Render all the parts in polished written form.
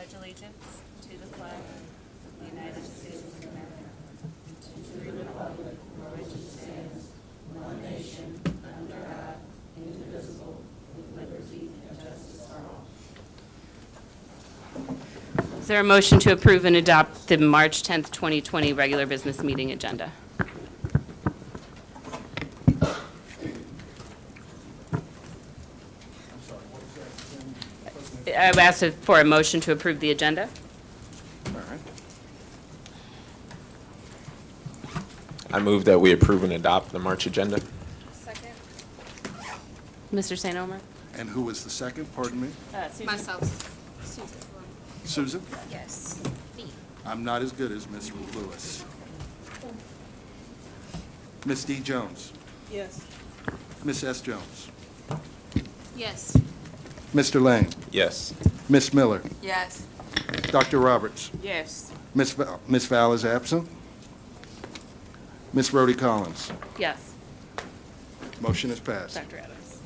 pledge allegiance to the flag of the United States of America, to the republic for which it stands, one nation, under God, indivisible, with liberty and justice for all. Is there a motion to approve and adopt the March 10th, 2020 regular business meeting agenda? I've asked for a motion to approve the agenda. All right. I move that we approve and adopt the March agenda. Second. Mr. St. Omer? And who was the second? Pardon me? Susan. Myself. Susan. Susan? Yes. Me. I'm not as good as Ms. Lewis. Ms. D. Jones? Yes. Ms. S. Jones? Yes. Mr. Lane? Yes. Ms. Miller? Yes. Dr. Roberts? Yes. Ms. Val is absent. Ms. Rhodey Collins? Yes. Motion is passed. Dr. Adams?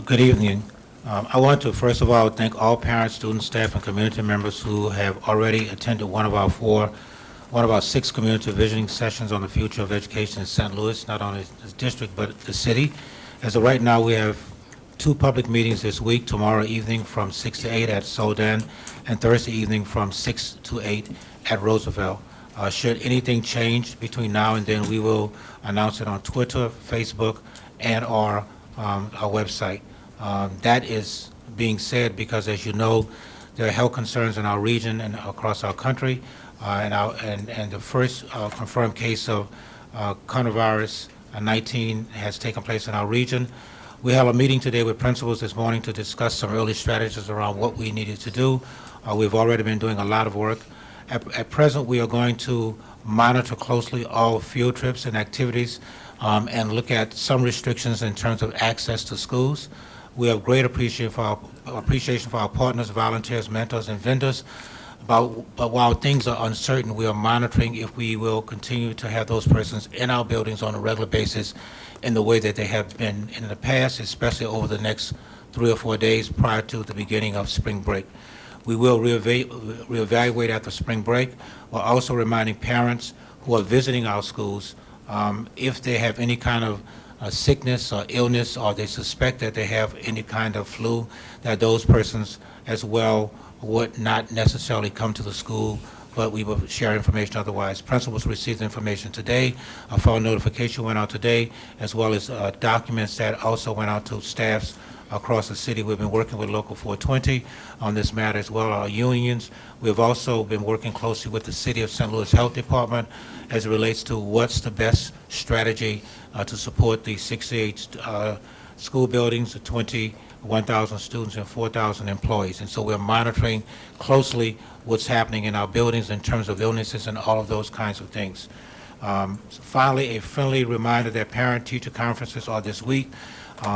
Good evening. I want to, first of all, thank all parents, students, staff, and community members who have already attended one of our 6 community visioning sessions on the future of education in St. Louis, not only the district, but the city. As of right now, we have 2 public meetings this week, tomorrow evening from 6 to 8 at Soldan, and Thursday evening from 6 to 8 at Roosevelt. Should anything change between now and then, we will announce it on Twitter, Facebook, and our website. That is being said because, as you know, there are health concerns in our region and across our country, and the first confirmed case of coronavirus 19 has taken place in our region. We have a meeting today with principals this morning to discuss some early strategies around what we needed to do. We've already been doing a lot of work. At present, we are going to monitor closely all field trips and activities and look at some restrictions in terms of access to schools. We have great appreciation for our partners, volunteers, mentors, and vendors. But while things are uncertain, we are monitoring if we will continue to have those persons in our buildings on a regular basis in the way that they have been in the past, especially over the next 3 or 4 days prior to the beginning of spring break. We will reevaluate after spring break. We're also reminding parents who are visiting our schools if they have any kind of sickness or illness, or they suspect that they have any kind of flu, that those persons as well would not necessarily come to the school, but we will share information otherwise. Principals received information today. A phone notification went out today, as well as documents that also went out to staffs across the city. We've been working with Local 420 on this matter, as well as our unions. We've also been working closely with the City of St. Louis Health Department as it relates to what's the best strategy to support the 68 school buildings, the 21,000 students, and 4,000 employees. And so we're monitoring closely what's happening in our buildings in terms of illnesses and all of those kinds of things. Finally, a friendly reminder that parent-teacher conferences are this week.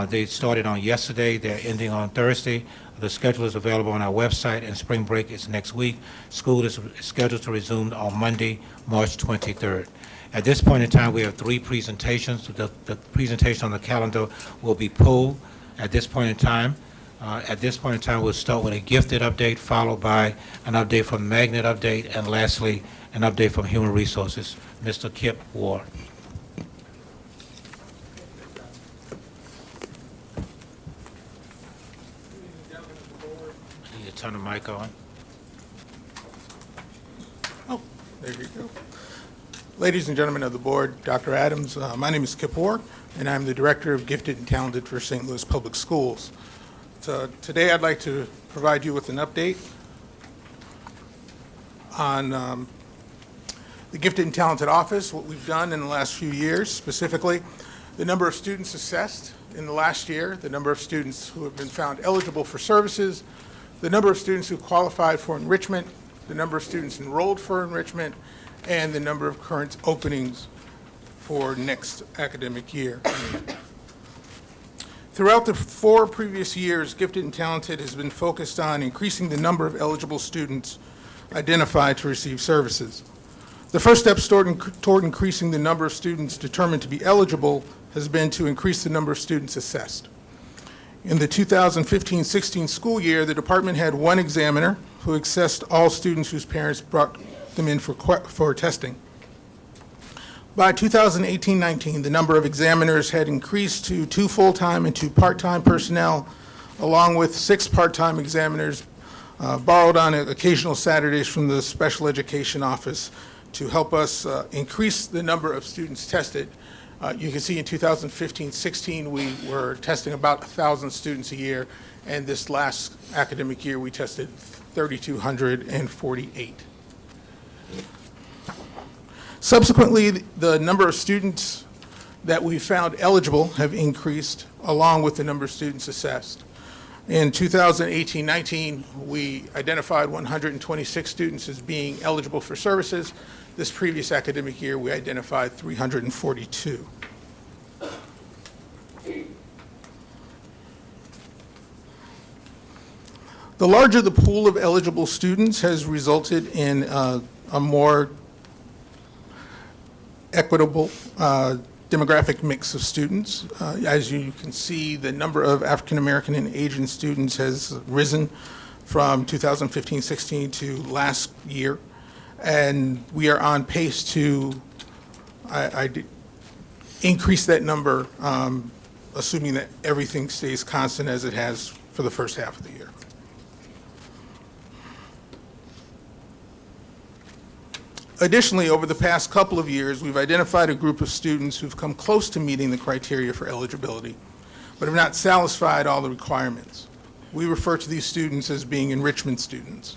They started on yesterday. They're ending on Thursday. The schedule is available on our website, and spring break is next week. School is scheduled to resume on Monday, March 23rd. At this point in time, we have 3 presentations. The presentation on the calendar will be pulled at this point in time. We'll start with a gifted update, followed by an update from Magnet Update, and lastly, an update from Human Resources. Mr. Kip Ward. I need to turn the mic on. There you go. Ladies and gentlemen of the board, Dr. Adams, my name is Kip Ward, and I'm the Director of Gifted and Talented for St. Louis Public Schools. So today I'd like to provide you with an update on the Gifted and Talented Office, what we've done in the last few years, specifically the number of students assessed in the last year, the number of students who have been found eligible for services, the number of students who qualified for enrichment, the number of students enrolled for enrichment, and the number of current openings for next academic year. Throughout the 4 previous years, Gifted and Talented has been focused on increasing the number of eligible students identified to receive services. The first step toward increasing the number of students determined to be eligible has been to increase the number of students assessed. In the 2015-16 school year, the department had one examiner who assessed all students whose parents brought them in for testing. By 2018-19, the number of examiners had increased to 2 full-time and 2 part-time personnel, along with 6 part-time examiners borrowed on occasional Saturdays from the special education office to help us increase the number of students tested. You can see in 2015-16, we were testing about 1,000 students a year, and this last academic year, we tested 3,248. Subsequently, the number of students that we found eligible have increased, along with the number of students assessed. In 2018-19, we identified 126 students as being eligible for services. This previous academic year, we identified 342. The larger the pool of eligible students has resulted in a more equitable demographic mix of students. As you can see, the number of African American and Asian students has risen from 2015-16 to last year, and we are on pace to increase that number, assuming that everything stays constant as it has for the first half of the year. Additionally, over the past couple of years, we've identified a group of students who've come close to meeting the criteria for eligibility, but have not satisfied all the requirements. We refer to these students as being enrichment students.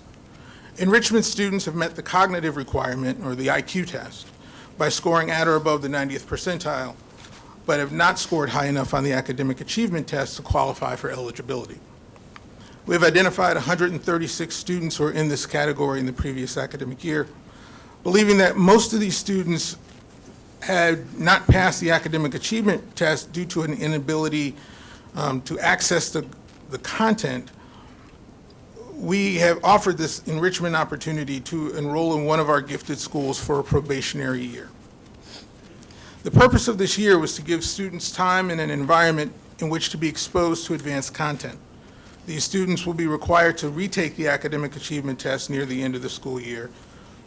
Enrichment students have met the cognitive requirement, or the IQ test, by scoring at or above the 90th percentile, but have not scored high enough on the academic achievement test to qualify for eligibility. We have identified 136 students who are in this category in the previous academic year, believing that most of these students had not passed the academic achievement test due to an inability to access the content. We have offered this enrichment opportunity to enroll in one of our gifted schools for a probationary year. The purpose of this year was to give students time and an environment in which to be exposed to advanced content. These students will be required to retake the academic achievement test near the end of the school year.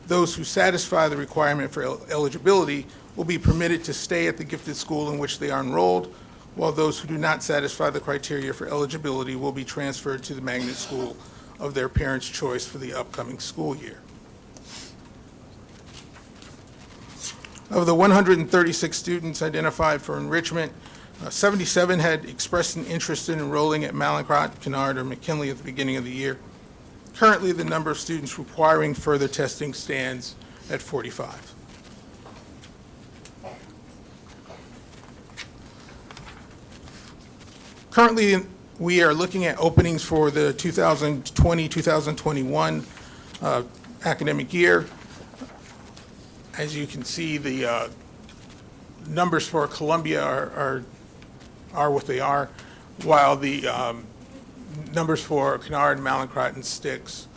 Those who satisfy the requirement for eligibility will be permitted to stay at the gifted school in which they are enrolled, while those who do not satisfy the criteria for eligibility will be transferred to the magnet school of their parents' choice for the upcoming school year. Of the 136 students identified for enrichment, 77 had expressed an interest in enrolling at Mallinckrodt, Kennard, or McKinley at the beginning of the year. Currently, the number of students requiring further testing stands at 45. Currently, we are looking at openings for the 2020-2021 academic year. As you can see, the numbers for Columbia are what they are, while the numbers for Kennard, Mallinckrodt, and Styx,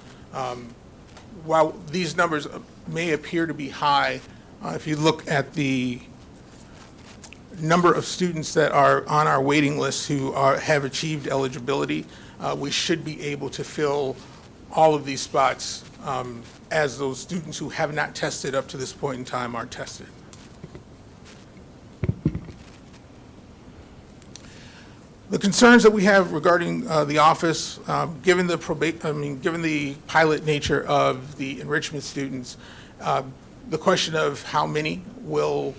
while these numbers may appear to be high, if you look at the number of students that are on our waiting list who have achieved eligibility, we should be able to fill all of these spots as those students who have not tested up to this point in time are tested. The concerns that we have regarding the office, given the pilot nature of the enrichment students, the question of how many will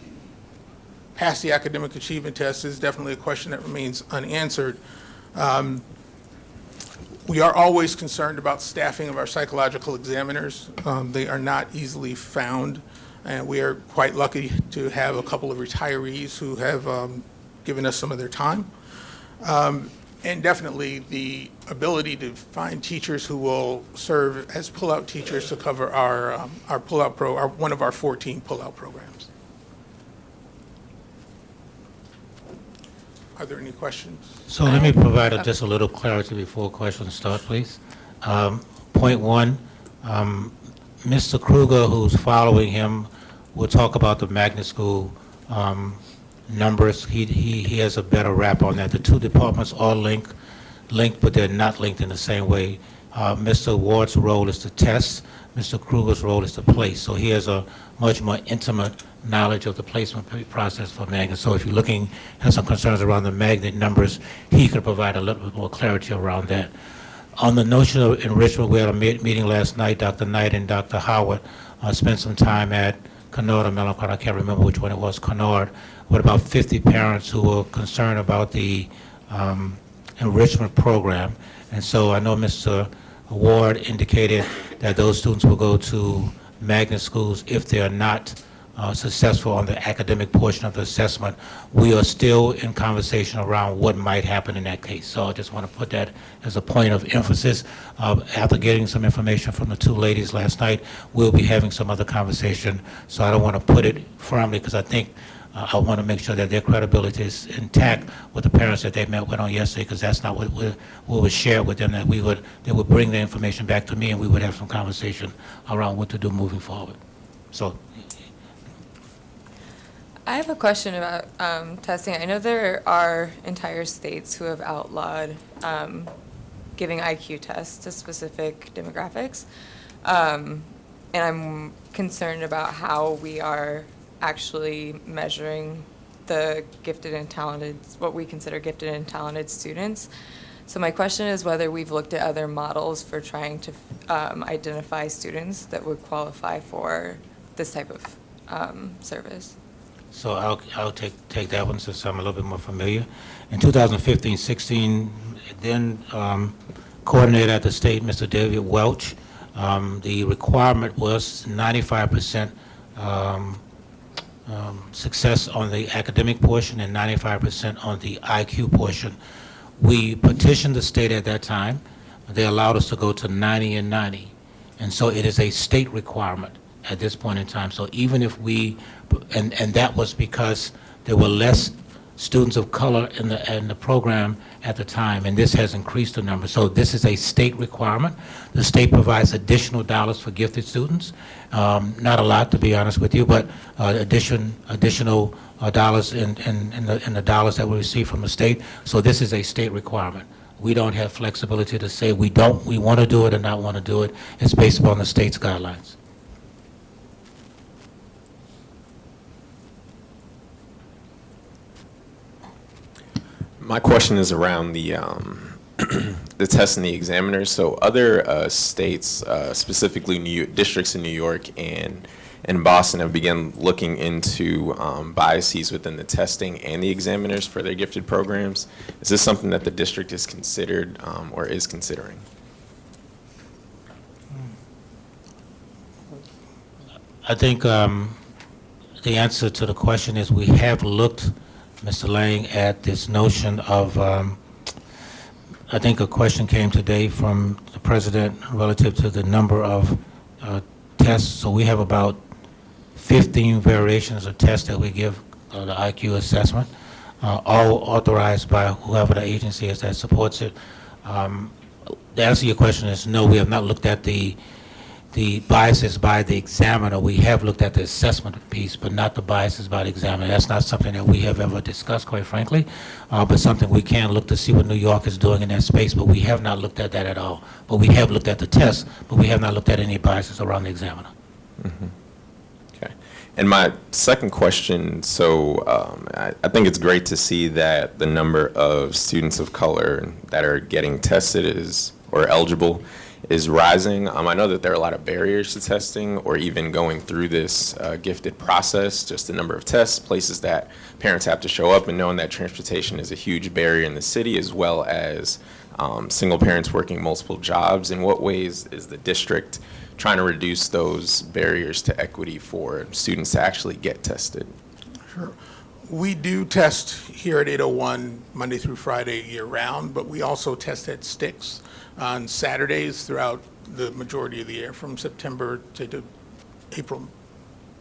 pass the academic achievement test is definitely a question that remains unanswered. We are always concerned about staffing of our psychological examiners. They are not easily found, and we are quite lucky to have a couple of retirees who have given us some of their time. And definitely the ability to find teachers who will serve as pull-out teachers to cover our pull-out one of our 14 pull-out programs. Are there any questions? So let me provide just a little clarity before questions start, please. Point one, Mr. Kruger, who's following him, will talk about the magnet school numbers. He has a better wrap on that. The two departments all link. linked, but they're not linked in the same way. Mr. Ward's role is to test. Mr. Kruger's role is to place. So he has a much more intimate knowledge of the placement process for magnet. So if you're looking at some concerns around the magnet numbers, he could provide a little bit more clarity around that. On the notion of enrichment, we had a meeting last night. Dr. Knight and Dr. Howard spent some time at Kennard or Melanchthon, I can't remember which one it was, Kennard, with about 50 parents who were concerned about the enrichment program. And so I know Mr. Ward indicated that those students will go to magnet schools if they are not successful on the academic portion of the assessment. We are still in conversation around what might happen in that case. So I just want to put that as a point of emphasis. After getting some information from the two ladies last night, we'll be having some other conversation. So I don't want to put it firmly because I think I want to make sure that their credibility is intact with the parents that they met with on yesterday, because that's not what was shared with them, that they would bring the information back to me and we would have some conversation around what to do moving forward. So I have a question about testing. I know there are entire states who have outlawed giving IQ tests to specific demographics. And I'm concerned about how we are actually measuring the gifted and talented, what we consider gifted and talented students. So my question is whether we've looked at other models for trying to identify students that would qualify for this type of service. So I'll take that one since I'm a little bit more familiar. In 2015-16, then coordinator at the state, Mr. David Welch, the requirement was 95% success on the academic portion and 95% on the IQ portion. We petitioned the state at that time. They allowed us to go to 90 and 90. And so it is a state requirement at this point in time. So even if we, and that was because there were less students of color in the program at the time, and this has increased the number. So this is a state requirement. The state provides additional dollars for gifted students. Not a lot, to be honest with you, but additional dollars in the dollars that we receive from the state. So this is a state requirement. We don't have flexibility to say we want to do it or not want to do it. It's based upon the state's guidelines. My question is around the the tests and the examiners. So other states, specifically districts in New York and Boston, have begun looking into biases within the testing and the examiners for their gifted programs. Is this something that the district is considered or is considering? I think the answer to the question is we have looked, Mr. Lang, at this notion of, I think a question came today from the president relative to the number of tests. So we have about 15 variations of tests that we give the IQ assessment, all authorized by whoever the agency is that supports it. The answer to your question is no, we have not looked at the biases by the examiner. We have looked at the assessment piece, but not the biases by the examiner. That's not something that we have ever discussed, quite frankly, but something we can look to see what New York is doing in that space, but we have not looked at that at all. But we have looked at the tests, but we have not looked at any biases around the examiner. Mm-hmm. Okay. And my second question, so I think it's great to see that the number of students of color that are getting tested or eligible is rising. I know that there are a lot of barriers to testing or even going through this gifted process, just the number of tests, places that parents have to show up, and knowing that transportation is a huge barrier in the city, as well as single parents working multiple jobs. In what ways is the district trying to reduce those barriers to equity for students to actually get tested? Sure. We do test here at 801 Monday through Friday year-round, but we also test at Sticks on Saturdays throughout the majority of the year, from September to April,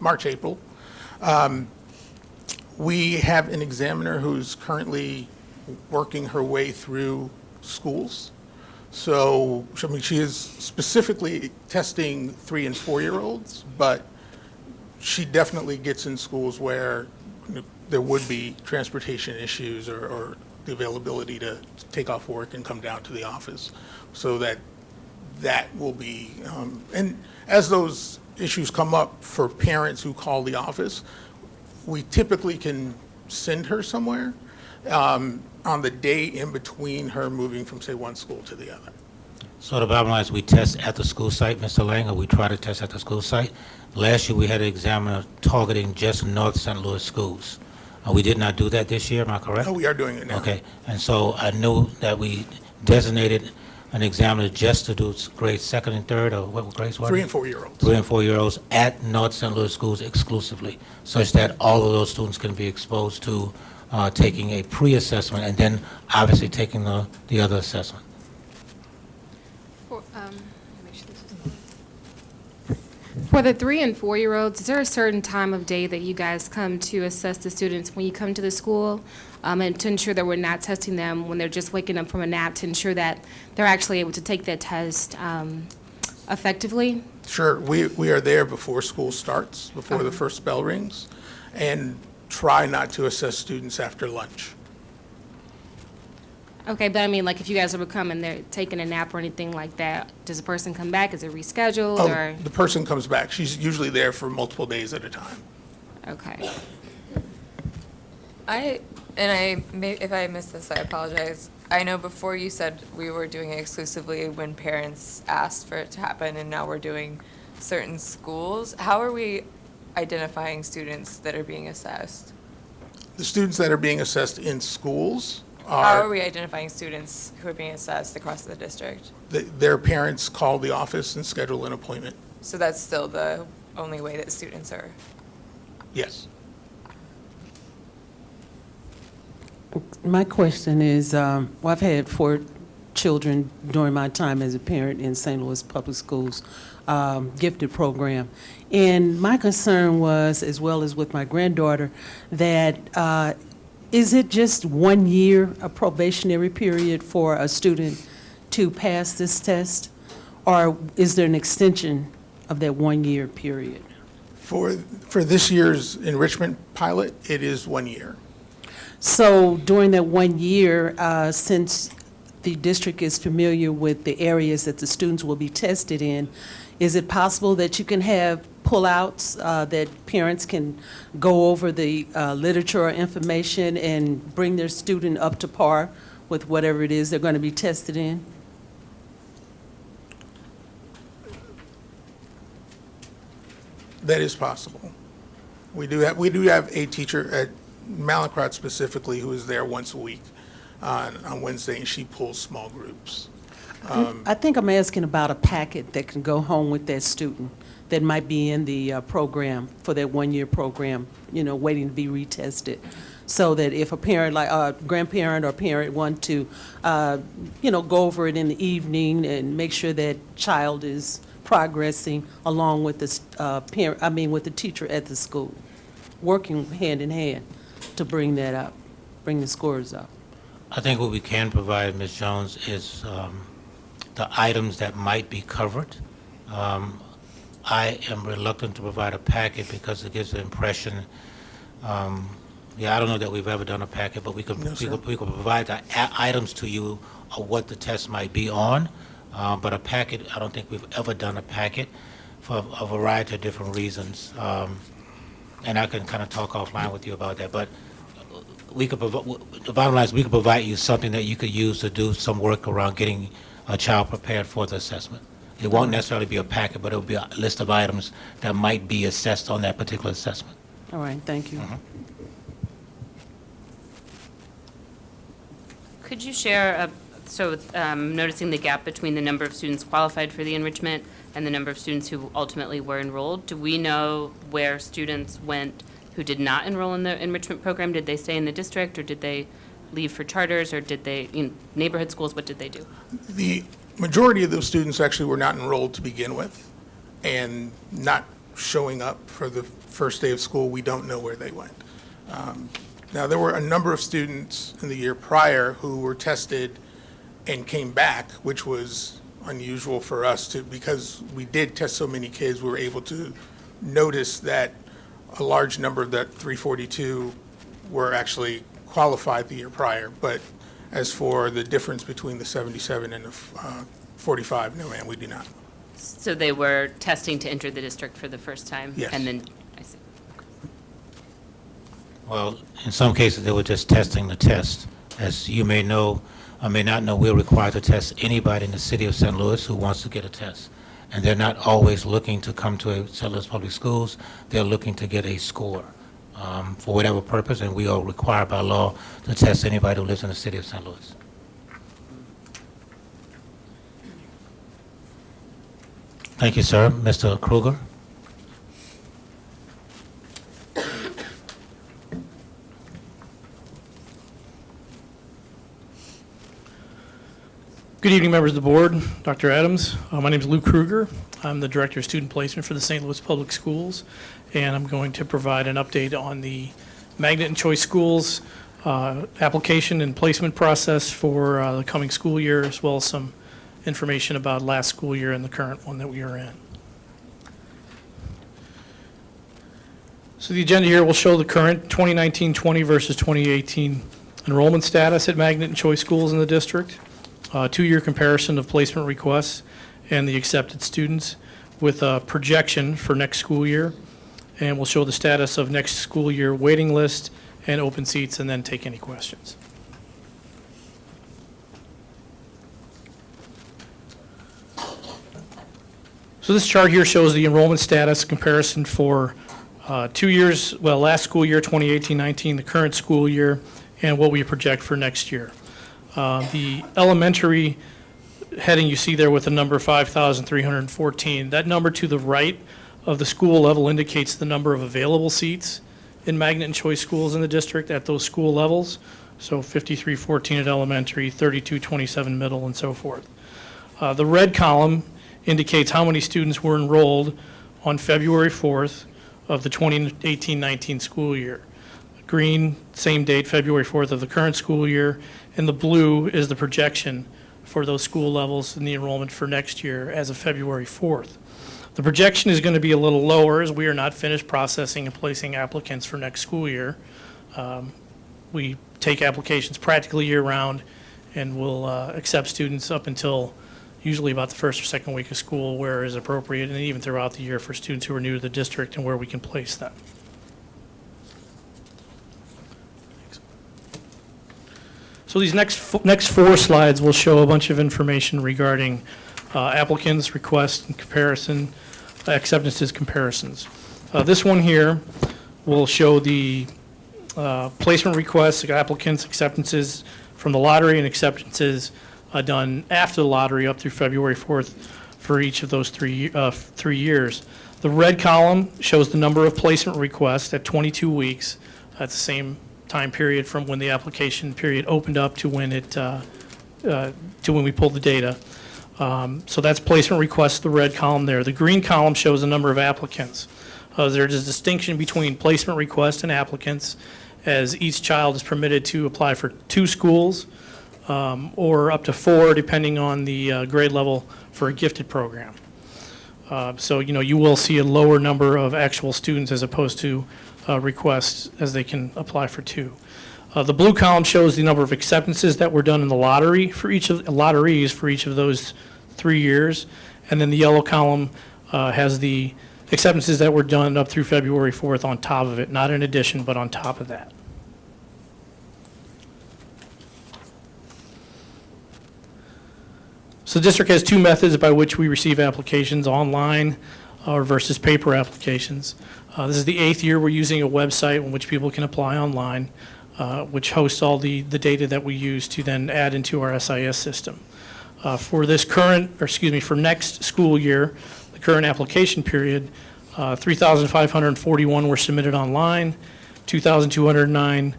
March, April. We have an examiner who's currently working her way through schools. So, I mean, she is specifically testing 3- and 4-year-olds, but she definitely gets in schools where there would be transportation issues or the availability to take off work and come down to the office, so that will be, and as those issues come up for parents who call the office, we typically can send her somewhere on the day in between her moving from, say, one school to the other. So the bottom line is we test at the school site, Mr. Lang, or we try to test at the school site. Last year, we had an examiner targeting just North St. Louis schools. We did not do that this year, am I correct? Oh, we are doing it now. Okay, and so I knew that we designated an examiner just to do grades 2nd and 3rd, or what grades were 3 they? and 4-year-olds. 3 and 4-year-olds at North St. Louis schools exclusively, such that all of those students can be exposed to taking a pre-assessment and then obviously taking the other assessment. For, make sure this is. For the 3 and 4-year-olds, is there a certain time of day that you guys come to assess the students when you come to the school? And to ensure that we're not testing them when they're just waking up from a nap, to ensure that they're actually able to take that test effectively? Sure, we are there before school starts, before the first bell rings, and try not to assess students after lunch. Okay, but I mean, like, if you guys ever come and they're taking a nap or anything like that, does the person come back? Is it rescheduled, or? The person comes back. She's usually there for multiple days at a time. Okay. If I missed this, I apologize. I know before you said we were doing it exclusively when parents asked for it to happen, and now we're doing certain schools. How are we identifying students that are being assessed? The students that are being assessed in schools How are are, we identifying students who are being assessed across the district? their parents call the office and schedule an appointment. So that's still the only way that students are. Yes. My question is, well, I've had 4 children during my time as a parent in St. Louis Public Schools gifted program. And my concern was, as well as with my granddaughter, that is it just 1 year, a probationary period for a student to pass this test? Or is there an extension of that 1 year period? For this year's enrichment pilot, it is 1 year. So during that 1 year, since the district is familiar with the areas that the students will be tested in, is it possible that you can have pullouts that parents can go over the literature or information and bring their student up to par with whatever it is they're going to be tested in? That is possible. We do have a teacher at Mallinckrodt specifically who is there once a week on Wednesday, and she pulls small groups. I think I'm asking about a packet that can go home with that student that might be in the program for that 1 year program, waiting to be retested. So that if a parent, like a grandparent or parent want to, go over it in the evening and make sure that child is progressing along with the with the teacher at the school, working hand in hand to bring that up, bring the scores up. I think what we can provide, Ms. Jones, is the items that might be covered. I am reluctant to provide a packet because it gives the impression, I don't know that we've ever done a packet, but we could provide the items to you of what the test might be on. But a packet, I don't think we've ever done a packet for a variety of different reasons. And I can kind of talk offline with you about that. But we could the bottom line is we could provide you something that you could use to do some work around getting a child prepared for the assessment. It won't necessarily be a packet, but it'll be a list of items that might be assessed on that particular assessment. All right, thank you. Could you share, noticing the gap between the number of students qualified for the enrichment and the number of students who ultimately were enrolled, do we know where students went who did not enroll in the enrichment program? Did they stay in the district, or did they leave for charters, or did they, neighborhood schools, what did they do? The majority of those students actually were not enrolled to begin with, and not showing up for the first day of school. We don't know where they went. Now, there were a number of students in the year prior who were tested and came back, which was unusual for us because we did test so many kids, we were able to notice that a large number of that 342 were actually qualified the year prior. But as for the difference between the 77 and the 45, no, ma'am, we do not. So they were testing to enter the district for the first time? Yes. And then, I see. Well, in some cases, they were just testing the test. As you may know, or may not know, we're required to test anybody in the city of St. Louis who wants to get a test. And they're not always looking to come to St. Louis Public Schools. They're looking to get a score for whatever purpose, and we are required by law to test anybody who lives in the city of St. Louis. Thank you, sir. Mr. Kruger? Good evening, members of the board, Dr. Adams. My name is Lou Kruger. I'm the Director of Student Placement for the St. Louis Public Schools, and I'm going to provide an update on the Magnet and Choice Schools application and placement process for the coming school year, as well as some information about last school year and the current one that we are in. So the agenda here will show the current 2019-20 versus 2018 enrollment status at Magnet and Choice Schools in the district, two-year comparison of placement requests and the accepted students with a projection for next school year, and we'll show the status of next school year waiting list and open seats, and then take any questions. So this chart here shows the enrollment status comparison for 2 years, well, last school year, 2018-19, the current school year, and what we project for next year. The elementary heading you see there with the number 5,314, that number to the right of the school level indicates the number of available seats in Magnet and Choice schools in the district at those school levels. So 5314 at elementary, 3227 middle, and so forth. The red column indicates how many students were enrolled on February 4th of the 2018-19 school year. Green, same date, February 4th of the current school year, and the blue is the projection for those school levels and the enrollment for next year as of February 4th. The projection is going to be a little lower as we are not finished processing and placing applicants for next school year. We take applications practically year-round, and we'll accept students up until usually about the first or second week of school where is appropriate, and even throughout the year for students who are new to the district and where we can place them. So these next four slides will show a bunch of information regarding applicants, requests, and comparison, acceptances, comparisons. This one here will show the placement requests, applicants, acceptances from the lottery, and acceptances done after the lottery up through February 4th for each of those 3 years. The red column shows the number of placement requests at 22 weeks at the same time period from when the application period opened up to when it to when we pulled the data. So that's placement requests, the red column there. The green column shows the number of applicants. There's a distinction between placement requests and applicants, as each child is permitted to apply for 2 schools or up to 4, depending on the grade level for a gifted program. So, you will see a lower number of actual students as opposed to requests, as they can apply for 2. The blue column shows the number of acceptances that were done in the lottery for each of lotteries for each of those 3 years, and then the yellow column has the acceptances that were done up through February 4th on top of it, not in addition, but on top of that. So the district has 2 methods by which we receive applications, online or versus paper applications. This is the 8th year we're using a website in which people can apply online, which hosts all the data that we use to then add into our SIS system. For this for next school year, the current application period, 3,541 were submitted online, 2,209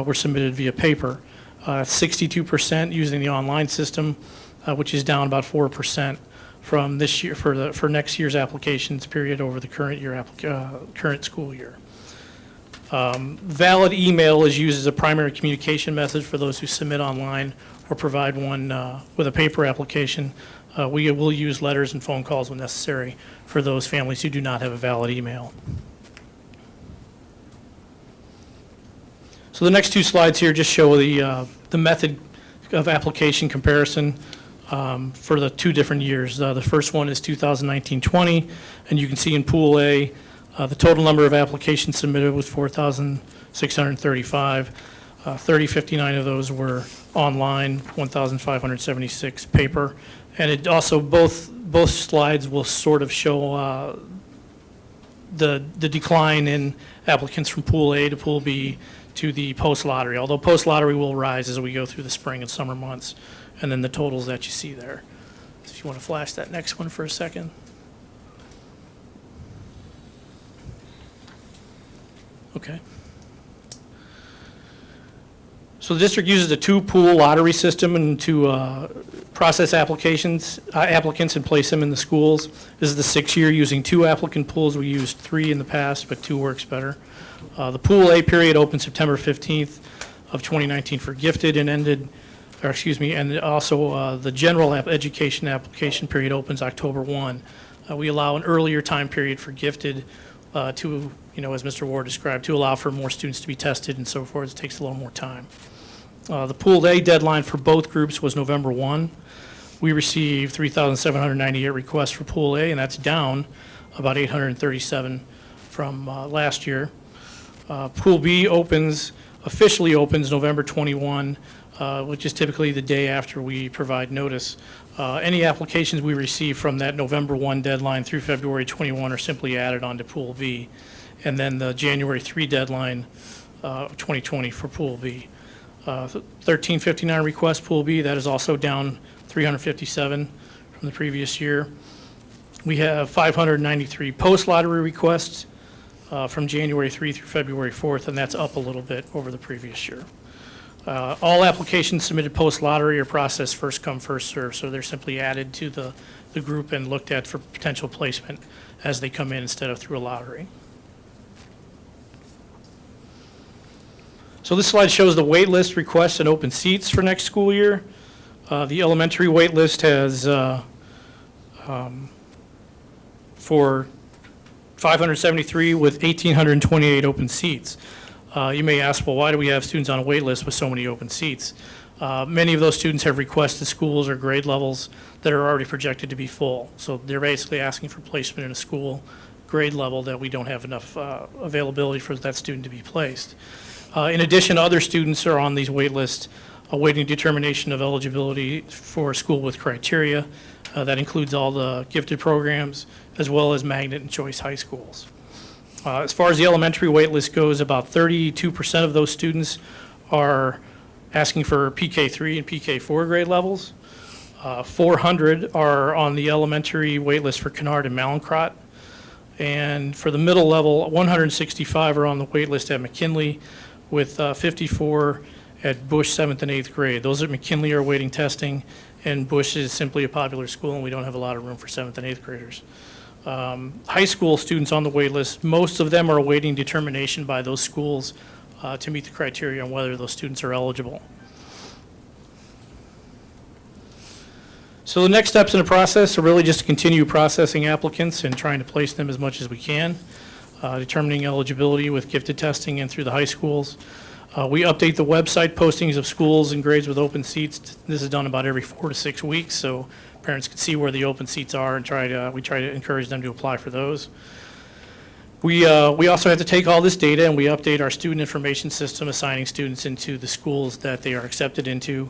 were submitted via paper. 62% using the online system, which is down about 4% from this year for next year's applications period over the current school year. Valid email is used as a primary communication method for those who submit online or provide one with a paper application. We will use letters and phone calls when necessary for those families who do not have a valid email. So So the next two slides here just show the method of application comparison for the two different years. The first one is 2019-20, and you can see in Pool A, the total number of applications submitted was 4,635. 3,059 of those were online, 1,576 paper. And it also, both slides will sort of show the decline in applicants from Pool A to Pool B to the post-lottery, although post-lottery will rise as we go through the spring and summer months, and then the totals that you see there. So if you want to flash that next one for a second. Okay. So the district uses a two-pool lottery system and to process applicants and place them in the schools. This is the 6th year using 2 applicant pools. We used 3 in the past, but 2 works better. The Pool A period opened September 15th of 2019 for gifted and ended, or excuse me, and also the general education application period opens October 1. We allow an earlier time period for gifted to, as Mr. Ward described, to allow for more students to be tested and so forth. It takes a little more time. The Pool A deadline for both groups was November 1. We received 3,798 requests for Pool A, and that's down about 837 from last year. Pool B officially opens November 21, which is typically the day after we provide notice. Any applications we receive from that November 1 deadline through February 21 are simply added onto Pool B. And then the January 3 deadline, 2020 for Pool B. 1359 requests Pool B, that is also down 357 from the previous year. We have 593 post-lottery requests from January 3 through February 4th, and that's up a little bit over the previous year. All applications submitted post-lottery are processed first come, first served, so they're simply added to the group and looked at for potential placement as they come in instead of through a lottery. So this slide shows the wait list requests and open seats for next school year. The elementary wait list has for 573 with 1,828 open seats. You may ask, well, why do we have students on a wait list with so many open seats? Many of those students have requested schools or grade levels that are already projected to be full. So they're basically asking for placement in a school grade level that we don't have enough availability for that student to be placed. In addition, other students are on these wait lists awaiting determination of eligibility for a school with criteria. That includes all the gifted programs as well as magnet and choice high schools. As far as the elementary wait list goes, about 32% of those students are asking for PK3 and PK4 grade levels. 400 are on the elementary wait list for Kennard and Mallinckrodt. And for the middle level, 165 are on the wait list at McKinley, with 54 at Bush 7th and 8th grade. Those at McKinley are awaiting testing, and Bush is simply a popular school, and we don't have a lot of room for 7th and 8th graders. High school students on the wait list, most of them are awaiting determination by those schools to meet the criteria on whether those students are eligible. So the next steps in the process are really just to continue processing applicants and trying to place them as much as we can. Determining eligibility with gifted testing and through the high schools. We update the website postings of schools and grades with open seats. This is done about every 4 to 6 weeks, so parents can see where the open seats are and we try to encourage them to apply for those. We also have to take all this data and we update our student information system, assigning students into the schools that they are accepted into.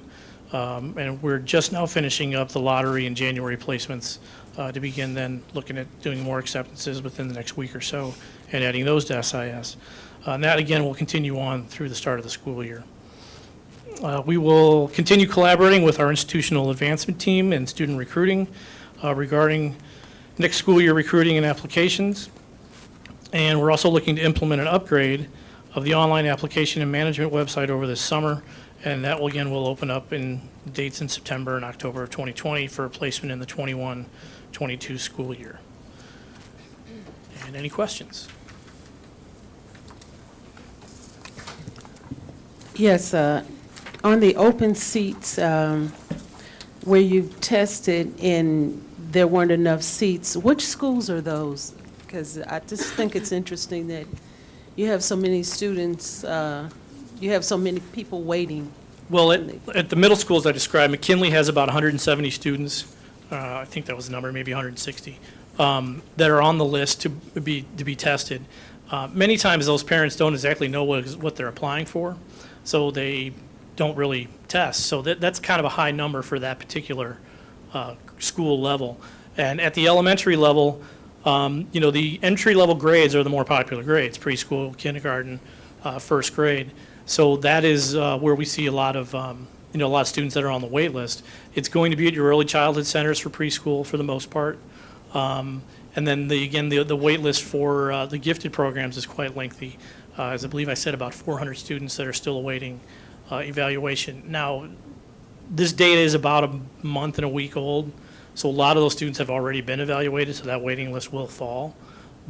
And we're just now finishing up the lottery and January placements to begin then looking at doing more acceptances within the next week or so and adding those to SIS. And that, again, will continue on through the start of the school year. We will continue collaborating with our institutional advancement team and student recruiting regarding next school year recruiting and applications. And we're also looking to implement an upgrade of the online application and management website over this summer. And that, will open up in dates in September and October of 2020 for placement in the 21-22 school year. And any questions? Yes, on the open seats, where you've tested and there weren't enough seats, which schools are those? Because I just think it's interesting that you have so many students, You have so many people waiting. Well, at the middle schools I described, McKinley has about 170 students, I think that was the number, maybe 160, that are on the list to be tested. Many times those parents don't exactly know what they're applying for, so they don't really test. So that's kind of a high number for that particular school level. And at the elementary level, the entry-level grades are the more popular grades, preschool, kindergarten, first grade. So that is where we see a lot of students that are on the wait list. It's going to be at your early childhood centers for preschool for the most part. And then the wait list for the gifted programs is quite lengthy. As I believe I said, about 400 students that are still awaiting evaluation. Now, this data is about a month and a week old, so a lot of those students have already been evaluated, so that waiting list will fall.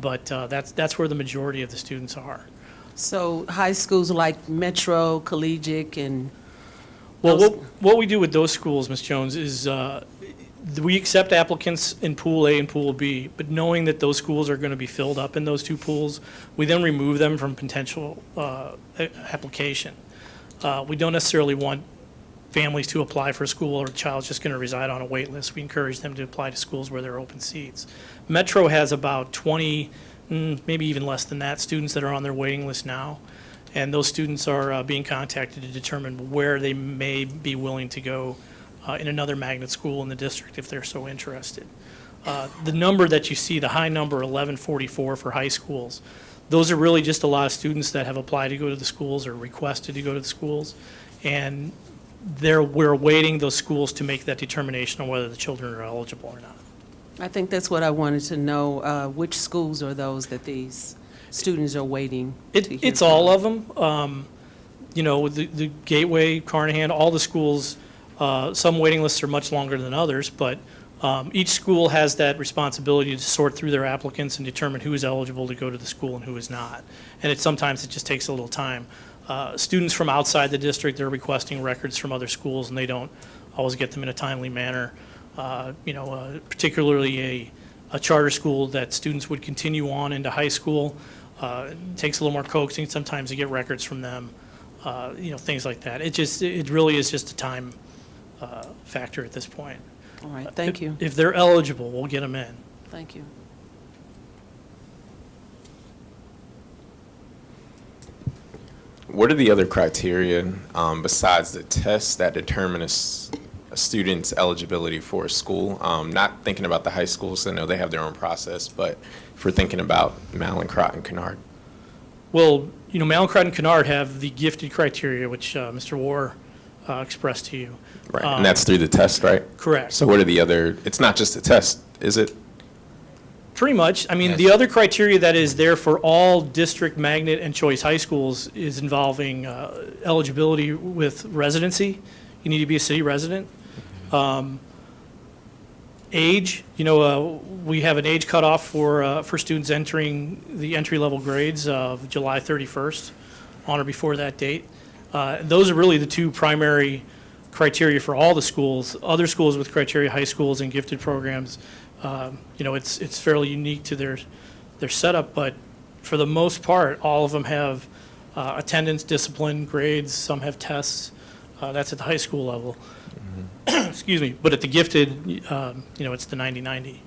But that's where the majority of the students are. So high schools like Metro, Collegiate, and Well, those- what we do with those schools, Ms. Jones, is we accept applicants in Pool A and Pool B, but knowing that those schools are going to be filled up in those two pools, we then remove them from potential application. We don't necessarily want families to apply for a school or a child's just going to reside on a wait list. We encourage them to apply to schools where there are open seats. Metro has about 20, maybe even less than that, students that are on their waiting list now. And those students are being contacted to determine where they may be willing to go in another magnet school in the district if they're so interested. The number that you see, the high number, 1144 for high schools, those are really just a lot of students that have applied to go to the schools or requested to go to the schools. And we're awaiting those schools to make that determination on whether the children are eligible or not. I think that's what I wanted to know. Which schools are those that these students are waiting to hear It's from? all of them. The Gateway, Carnahan, all the schools, some waiting lists are much longer than others, but each school has that responsibility to sort through their applicants and determine who is eligible to go to the school and who is not. And sometimes it just takes a little time. Students from outside the district, they're requesting records from other schools, and they don't always get them in a timely manner. Particularly a charter school that students would continue on into high school. It takes a little more coaxing sometimes to get records from them, things like that. It really is just a time factor at this point. All right, thank you. If they're eligible, we'll get them in. Thank you. What are the other criteria besides the tests that determine a student's eligibility for a school? Not thinking about the high schools, I know they have their own process, but if we're thinking about Mallinckrodt and Kennard. Well, Mallinckrodt and Kennard have the gifted criteria, which Mr. Warr expressed to you. Right, and that's through the test, right? Correct. So what are the other, it's not just a test, is it? Pretty much. I mean, Yes. the other criteria that is there for all district magnet and choice high schools is involving eligibility with residency. You need to be a city resident. Age, we have an age cutoff for students entering the entry-level grades of July 31st, on or before that date. Those are really the two primary criteria for all the schools. Other schools with criteria, high schools and gifted programs, it's fairly unique to their setup, but for the most part, all of them have attendance, discipline, grades, some have tests. That's at the high school level. Excuse me, but at the gifted, it's the 90-90.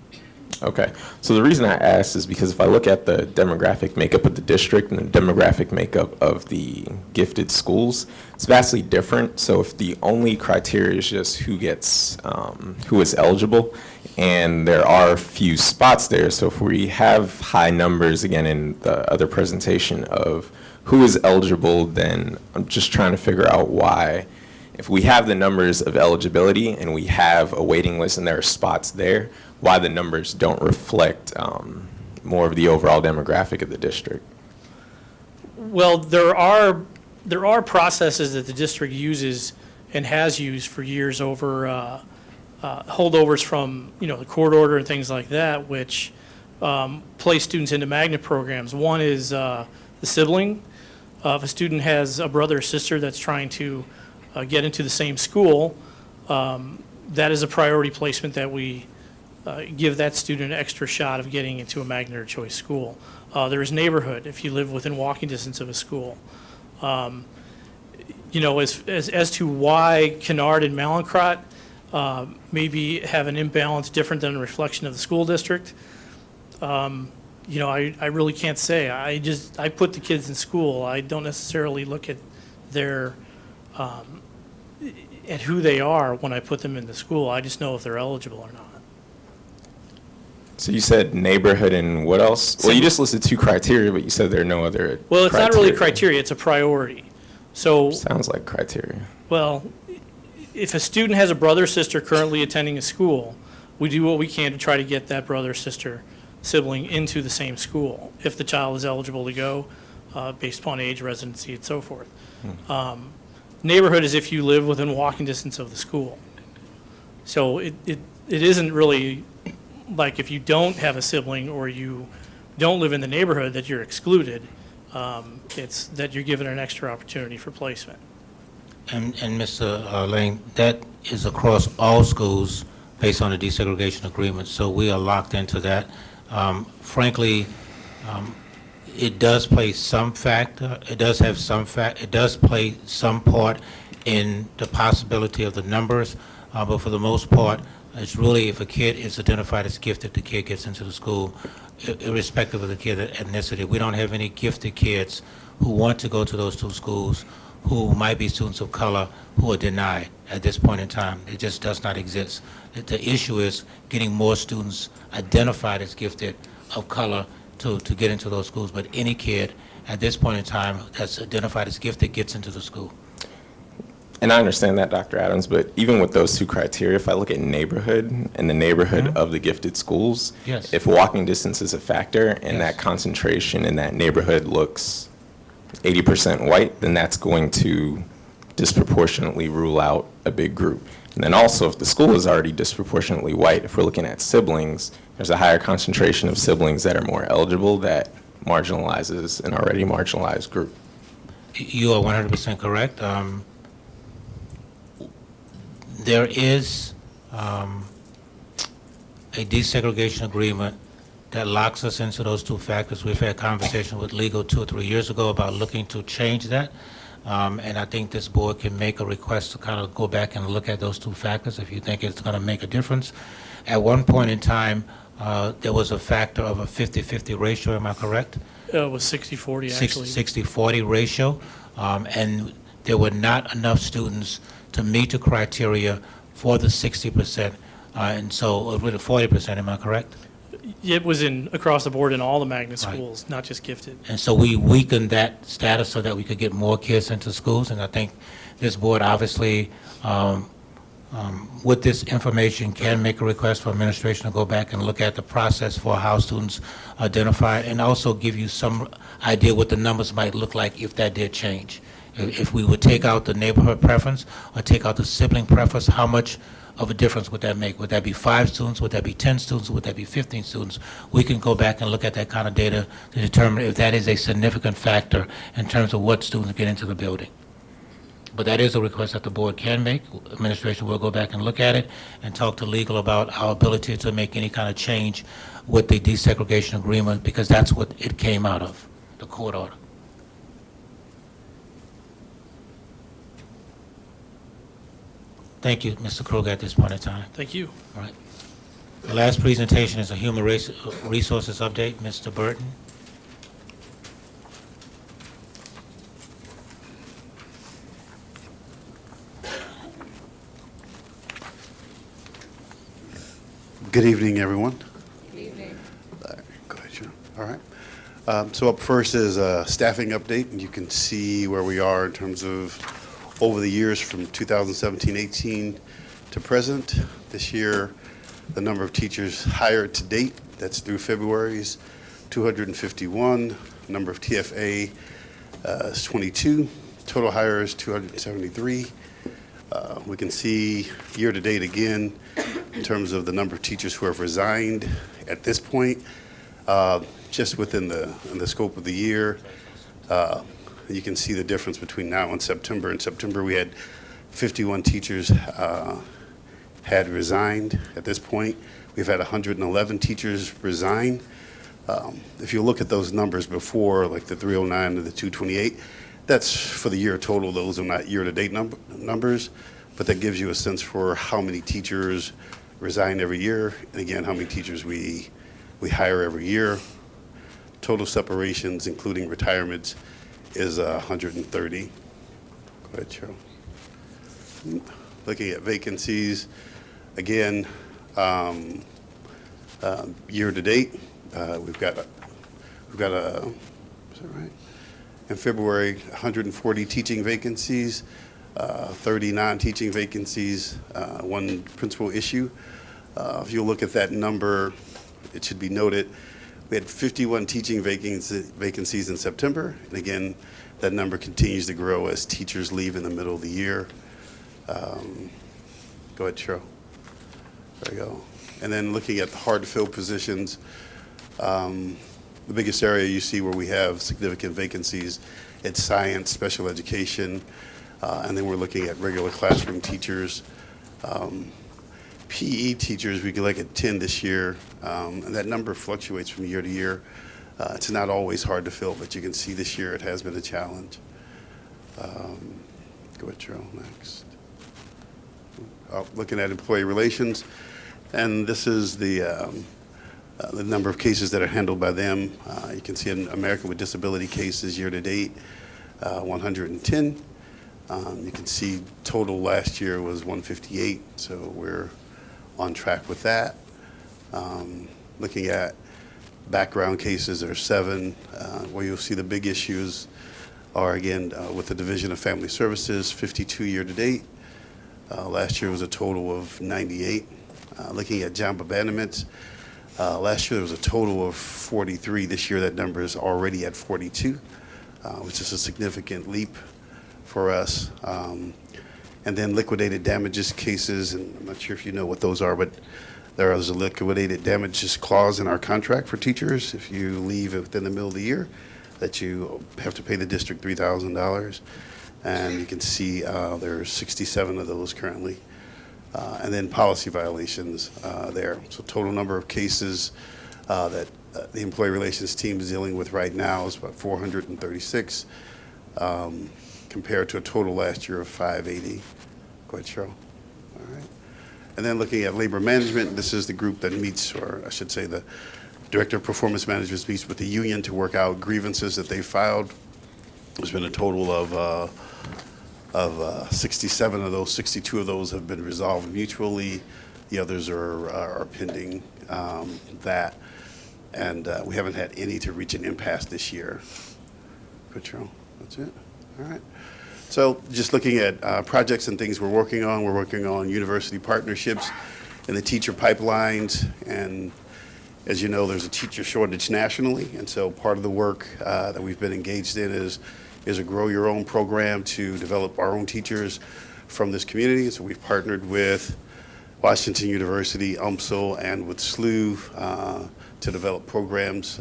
Okay, so the reason I asked is because if I look at the demographic makeup of the district and the demographic makeup of the gifted schools, it's vastly different. So if the only criteria is just who is eligible, and there are few spots there, so if we have high numbers, again, in the other presentation of who is eligible, then I'm just trying to figure out why. If we have the numbers of eligibility and we have a waiting list and there are spots there, why the numbers don't reflect more of the overall demographic of the district? Well, there are processes that the district uses and has used for years over holdovers from, the court order and things like that, which place students into magnet programs. One is the sibling. If a student has a brother or sister that's trying to get into the same school, that is a priority placement that we give that student an extra shot of getting into a magnet or choice school. There is neighborhood if you live within walking distance of a school. as to why Kennard and Malincrot maybe have an imbalance different than a reflection of the school district, I really can't say. I put the kids in school. I don't necessarily look at their, at who they are when I put them in the school. I just know if they're eligible or not. So you said neighborhood and what else? Well, you just listed 2 criteria, but you said there are no other Well, it's not really criteria, it's a priority. So, Sounds like criteria. well, if a student has a brother or sister currently attending a school, we do what we can to try to get that brother or sister sibling into the same school, if the child is eligible to go, based upon age, residency, and so forth. Neighborhood is if you live within walking distance of the school. So it isn't really like if you don't have a sibling or you don't live in the neighborhood that you're excluded. It's that you're given an extra opportunity for placement. And Mr. Lane, that is across all schools based on the desegregation agreement, so we are locked into that. Frankly, it does play some factor, it does play some part in the possibility of the numbers, but for the most part, it's really if a kid is identified as gifted, the kid gets into the school, irrespective of the kid's ethnicity. We don't have any gifted kids who want to go to those 2 schools who might be students of color who are denied at this point in time. It just does not exist. The issue is getting more students identified as gifted of color to get into those schools. But any kid at this point in time that's identified as gifted gets into the school. And I understand that, Dr. Adams, but even with those 2 criteria, if I look at neighborhood and the neighborhood of the gifted schools, Yes. if walking distance is a factor and Yes. that concentration in that neighborhood looks 80% white, then that's going to disproportionately rule out a big group. And then also, if the school is already disproportionately white, if we're looking at siblings, there's a higher concentration of siblings that are more eligible that marginalizes an already marginalized group. You are 100% correct. There is a desegregation agreement that locks us into those 2 factors. We've had conversation with legal 2 or 3 years ago about looking to change that. And I think this board can make a request to kind of go back and look at those 2 factors if you think it's going to make a difference. At one point in time, there was a factor of a 50-50 ratio, am I correct? It was 60-40, actually. 60-40 ratio, and there were not enough students to meet the criteria for the 60%, and so, with the 40%, am I correct? It was across the board in all the magnet Right. schools, not just gifted. And so we weakened that status so that we could get more kids into schools, and I think this board obviously, with this information, can make a request for administration to go back and look at the process for how students identify, and also give you some idea what the numbers might look like if that did change. If we would take out the neighborhood preference or take out the sibling preference, how much of a difference would that make? Would that be 5 students? Would that be 10 students? Would that be 15 students? We can go back and look at that kind of data to determine if that is a significant factor in terms of what students get into the building. But that is a request that the board can make. Administration will go back and look at it and talk to legal about our ability to make any kind of change with the desegregation agreement, because that's what it came out of, the court order. Thank you, Mr. Kruger, at this point in time. Thank you. All right. The last presentation is a human resources update. Mr. Burton. Good evening, everyone. Good evening. Go ahead, Sharon. All right. So up first is a staffing update, and you can see where we are in terms of over the years from 2017-18 to present. This year, the number of teachers hired to date, that's through February, is 251. Number of TFA is 22. Total hires 273. We can see year-to-date again in terms of the number of teachers who have resigned at this point, just within the scope of the year. You can see the difference between now and September. In September, we had 51 teachers had resigned at this point. We've had 111 teachers resign. If you look at those numbers before, like the 309 and the 228, That's for the year total. Those are not year-to-date numbers, but that gives you a sense for how many teachers resign every year, and again, how many teachers we hire every year. Total separations, including retirements, is 130. Go ahead, Cheryl. Looking at vacancies, again, year-to-date, we've got a, is that right? In February, 140 teaching vacancies, 30 non-teaching vacancies, one principal issue. If you look at that number, it should be noted, we had 51 teaching vacancies in September. And again, that number continues to grow as teachers leave in the middle of the year. Go ahead, Cheryl. There we go. And then looking at the hard-to-fill positions, the biggest area you see where we have significant vacancies, it's science, special education, and then we're looking at regular classroom teachers. PE teachers, we can look at 10 this year, and that number fluctuates from year to year. It's not always hard to fill, but you can see this year it has been a challenge. Go ahead, Cheryl, next. Looking at employee relations, and this is the number of cases that are handled by them. You can see in American with Disability cases year to date, 110. You can see total last year was 158, so we're on track with that. Looking at background cases, there are 7. Where you'll see the big issues are, again, with the Division of Family Services, 52 year to date. Last year was a total of 98. Looking at job abandonments, last year there was a total of 43. This year that number is already at 42, which is a significant leap for us. And then liquidated damages cases, and I'm not sure if you know what those are, but there is a liquidated damages clause in our contract for teachers. If you leave within the middle of the year, that you have to pay the district $3,000. And you can see there are 67 of those currently. And then policy violations there. So total number of cases that the employee relations team is dealing with right now is about 436, compared to a total last year of 580. Go ahead, Cheryl. All right. And then looking at labor management, this is the group that meets, or I should say the Director of Performance Management meets with the union to work out grievances that they filed. There's been a total of 67 of those. 62 of those have been resolved mutually. The others are pending that. And we haven't had any to reach an impasse this year. Good, Cheryl. That's it. All right. So just looking at projects and things we're working on university partnerships and the teacher pipelines. And as you know, there's a teacher shortage nationally. And so part of the work that we've been engaged in is a Grow Your Own program to develop our own teachers from this community. So we've partnered with Washington University, UMSL, and with SLU to develop programs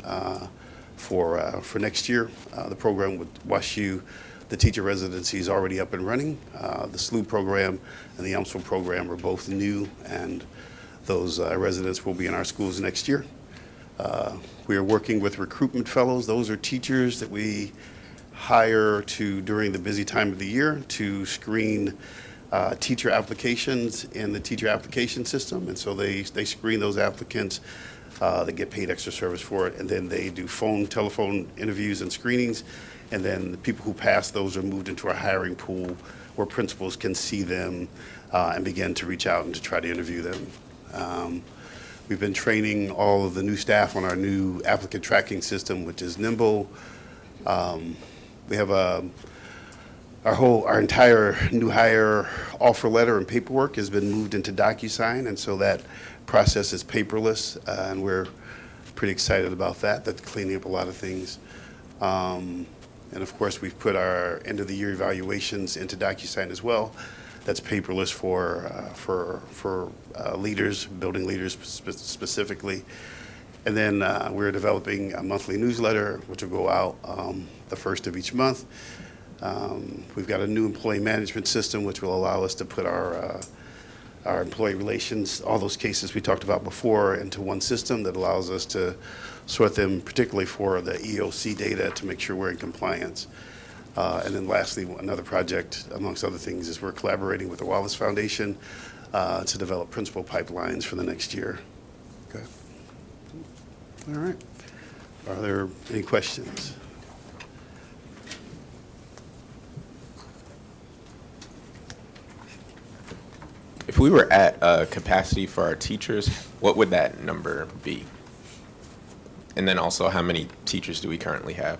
for next year. The program with WashU, the teacher residency is already up and running. The SLU program and the UMSL program are both new, and those residents will be in our schools next year. We are working with recruitment fellows. Those are teachers that we hire during the busy time of the year to screen teacher applications in the teacher application system. And so they screen those applicants. They get paid extra service for it, and then they do telephone interviews and screenings. And then the people who pass those are moved into our hiring pool where principals can see them and begin to reach out and to try to interview them. We've been training all of the new staff on our new applicant tracking system, which is Nimble. We have our entire new hire offer letter and paperwork has been moved into DocuSign, and so that process is paperless, and we're pretty excited about that. That's cleaning up a lot of things. And of course, we've put our end of the year evaluations into DocuSign as well. That's paperless for leaders, building leaders specifically. And then we're developing a monthly newsletter, which will go out the first of each month. We've got a new employee management system, which will allow us to put our employee relations, all those cases we talked about before, into one system that allows us to sort them, particularly for the EOC data, to make sure we're in compliance. And then lastly, another project, amongst other things, is we're collaborating with the Wallace Foundation to develop principal pipelines for the next year. Okay. All right. Are there any questions? If we were at capacity for our teachers, what would that number be? And then also, how many teachers do we currently have?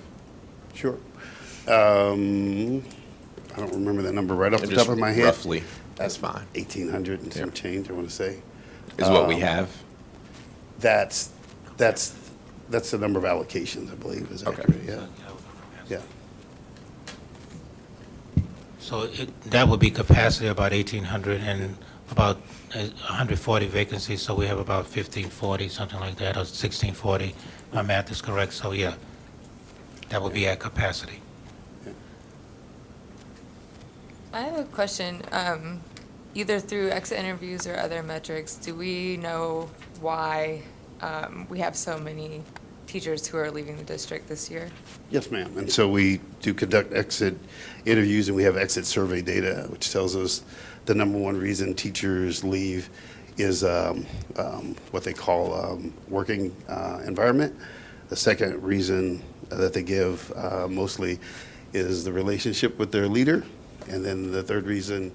Sure. I don't remember that number right off the top of my head. Roughly, that's fine. 1,800 and some Yep. change, I want to say. Is what we have? That's the number of allocations, I believe, is Okay. accurate, yeah. Yeah. So that would be capacity about 1,800 and about 140 vacancies, so we have about 1,540, something like that, or 1,640. My math is correct, so yeah, that would be at capacity. I have a question. Either through exit interviews or other metrics, do we know why we have so many teachers who are leaving the district this year? Yes, ma'am. And so we do conduct exit interviews, and we have exit survey data, which tells us the number one reason teachers leave is what they call working environment. The second reason that they give mostly is the relationship with their leader. And then the third reason,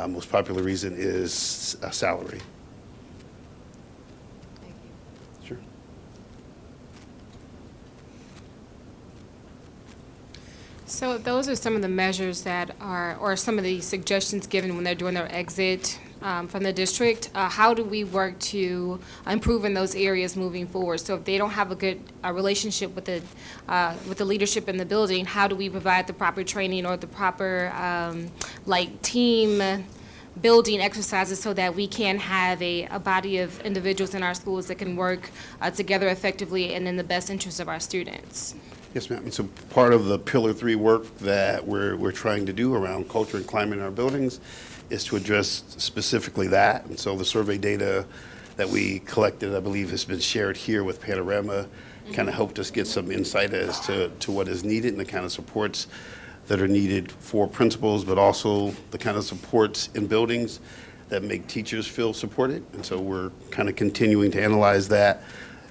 most popular reason, is salary. Thank you. Sure. So those are some of the measures that are, or some of the suggestions given when they're doing their exit from the district. How do we work to improve in those areas moving forward? So if they don't have a good relationship with the leadership in the building, how do we provide the proper training or the proper team building exercises so that we can have a body of individuals in our schools that can work together effectively and in the best interest of our students? Yes, ma'am. And so part of the Pillar 3 work that we're trying to do around culture and climate in our buildings is to address specifically that. And so the survey data that we collected, I believe, has been shared here with Panorama, kind of helped us get some insight as to what is needed and the kind of supports that are needed for principals, but also the kind of supports in buildings that make teachers feel supported. And so we're kind of continuing to analyze that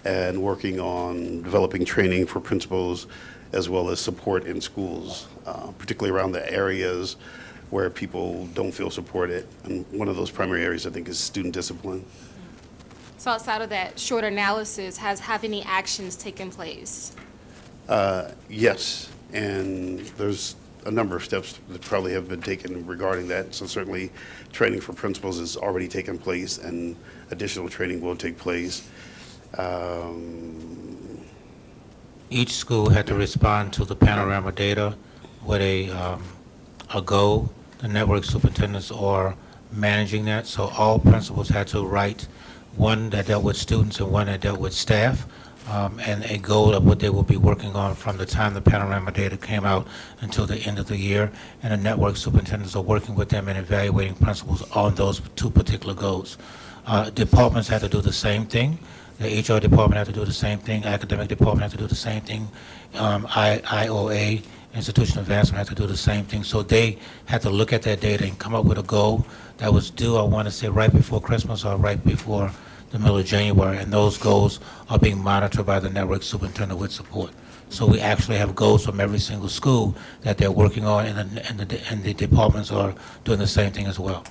and working on developing training for principals as well as support in schools, particularly around the areas where people don't feel supported. And one of those primary areas, I think, is student discipline. So outside of that short analysis, have any actions taken place? Yes, and there's a number of steps that probably have been taken regarding that. So certainly, training for principals has already taken place, and additional training will take place. Each school had to respond to the Panorama data with a goal. The network superintendents are managing that, so all principals had to write one that dealt with students and one that dealt with staff, and a goal of what they will be working on from the time the Panorama data came out until the end of the year. And the network superintendents are working with them and evaluating principals on those two particular goals. Departments had to do the same thing. The HR department had to do the same thing. Academic department had to do the same thing. IOA, Institutional Advancement, had to do the same thing. So they had to look at that data and come up with a goal that was due, I want to say, right before Christmas or right before the middle of January. And those goals are being monitored by the network superintendent with support. So we actually have goals from every single school that they're working on, and the departments are doing the same thing as well.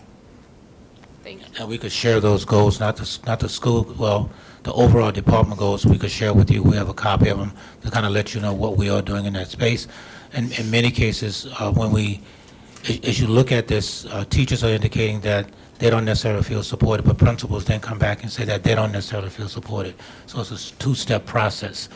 Thank you. And we could share those goals, not the school, well, the overall department goals, we could share with you. We have a copy of them to kind of let you know what we are doing in that space. And in many cases, as you look at this, teachers are indicating that they don't necessarily feel supported, but principals then come back and say that they don't necessarily feel supported. So it's a two-step process.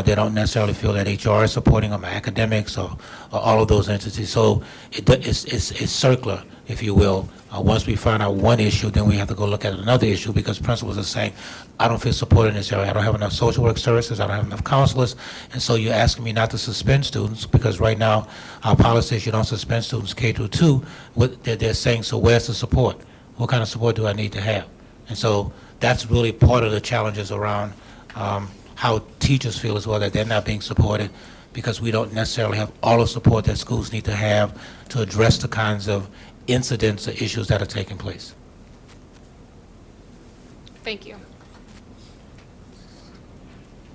They don't necessarily feel that HR is supporting them, academics, or all of those entities. So it's circular, if you will. Once we find out one issue, then we have to go look at another issue, because principals are saying, I don't feel supported in this area. I don't have enough social work services. I don't have enough counselors. And so you're asking me not to suspend students, because right now our policy is you don't suspend students K through 2. They're saying, so where's the support? What kind of support do I need to have? And so that's really part of the challenges around how teachers feel as well, that they're not being supported. because we don't necessarily have all the support that schools need to have to address the kinds of incidents or issues that are taking place. Thank you.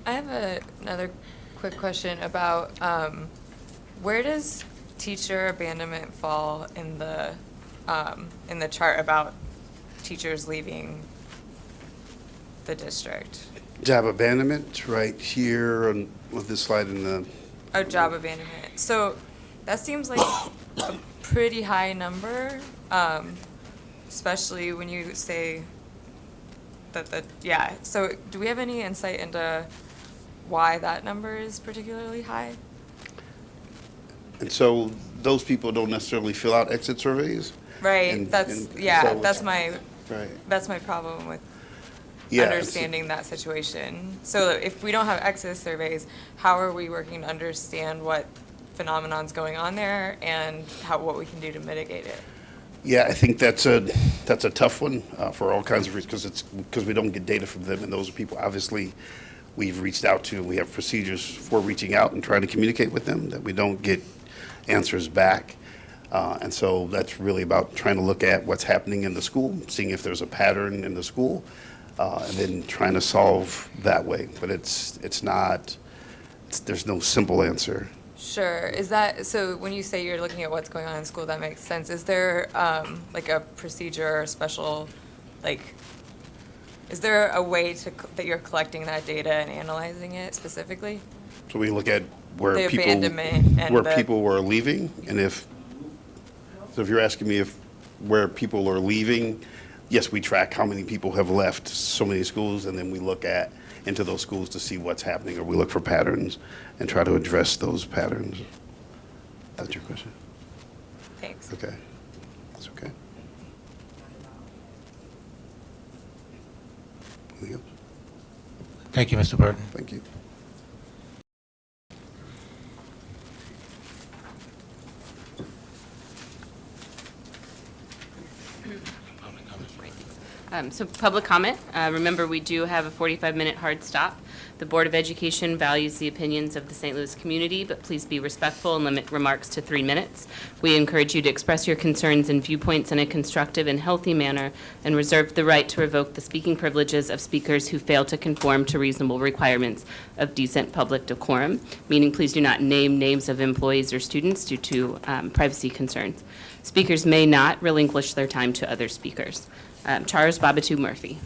I have another quick question about where does teacher abandonment fall in the chart about teachers leaving the district? Job abandonment, right here on with this slide in the, Oh, job abandonment. So that seems like a pretty high number, especially when you say that yeah. So do we have any insight into why that number is particularly high? and so those people don't necessarily fill out exit surveys. Right. And- That's and yeah. so That's Right. my problem with Yeah, it's- understanding that situation. So if we don't have exit surveys, how are we working to understand what phenomenon's going on there and what we can do to mitigate it? Yeah, I think that's a tough one for all kinds of reasons, because we don't get data from them, and those are people obviously we've reached out to. We have procedures for reaching out and trying to communicate with them that we don't get answers back. And so that's really about trying to look at what's happening in the school, seeing if there's a pattern in the school, and then trying to solve that way. But there's no simple answer. Sure. Is that, so when you say you're looking at what's going on in school, that makes sense. Is there like a procedure or special, like, is there a way that you're collecting that data and analyzing it specifically? So we look at where The people abandonment and the- people were leaving, and if you're asking me where people are leaving, yes, we track how many people have left so many schools, and then we look into those schools to see what's happening, or we look for patterns and try to address those patterns. That's your question? Thanks. Okay. That's okay. Anything else? Thank you, Mr. Burton. Thank you. So public comment, remember we do have a 45-minute hard stop. The Board of Education values the opinions of the St. Louis community, but please be respectful and limit remarks to 3 minutes. We encourage you to express your concerns and viewpoints in a constructive and healthy manner and reserve the right to revoke the speaking privileges of speakers who fail to conform to reasonable requirements of decent public decorum, meaning please do not name names of employees or students due to privacy concerns. Speakers may not relinquish their time to other speakers. Charles Babatu Murphy.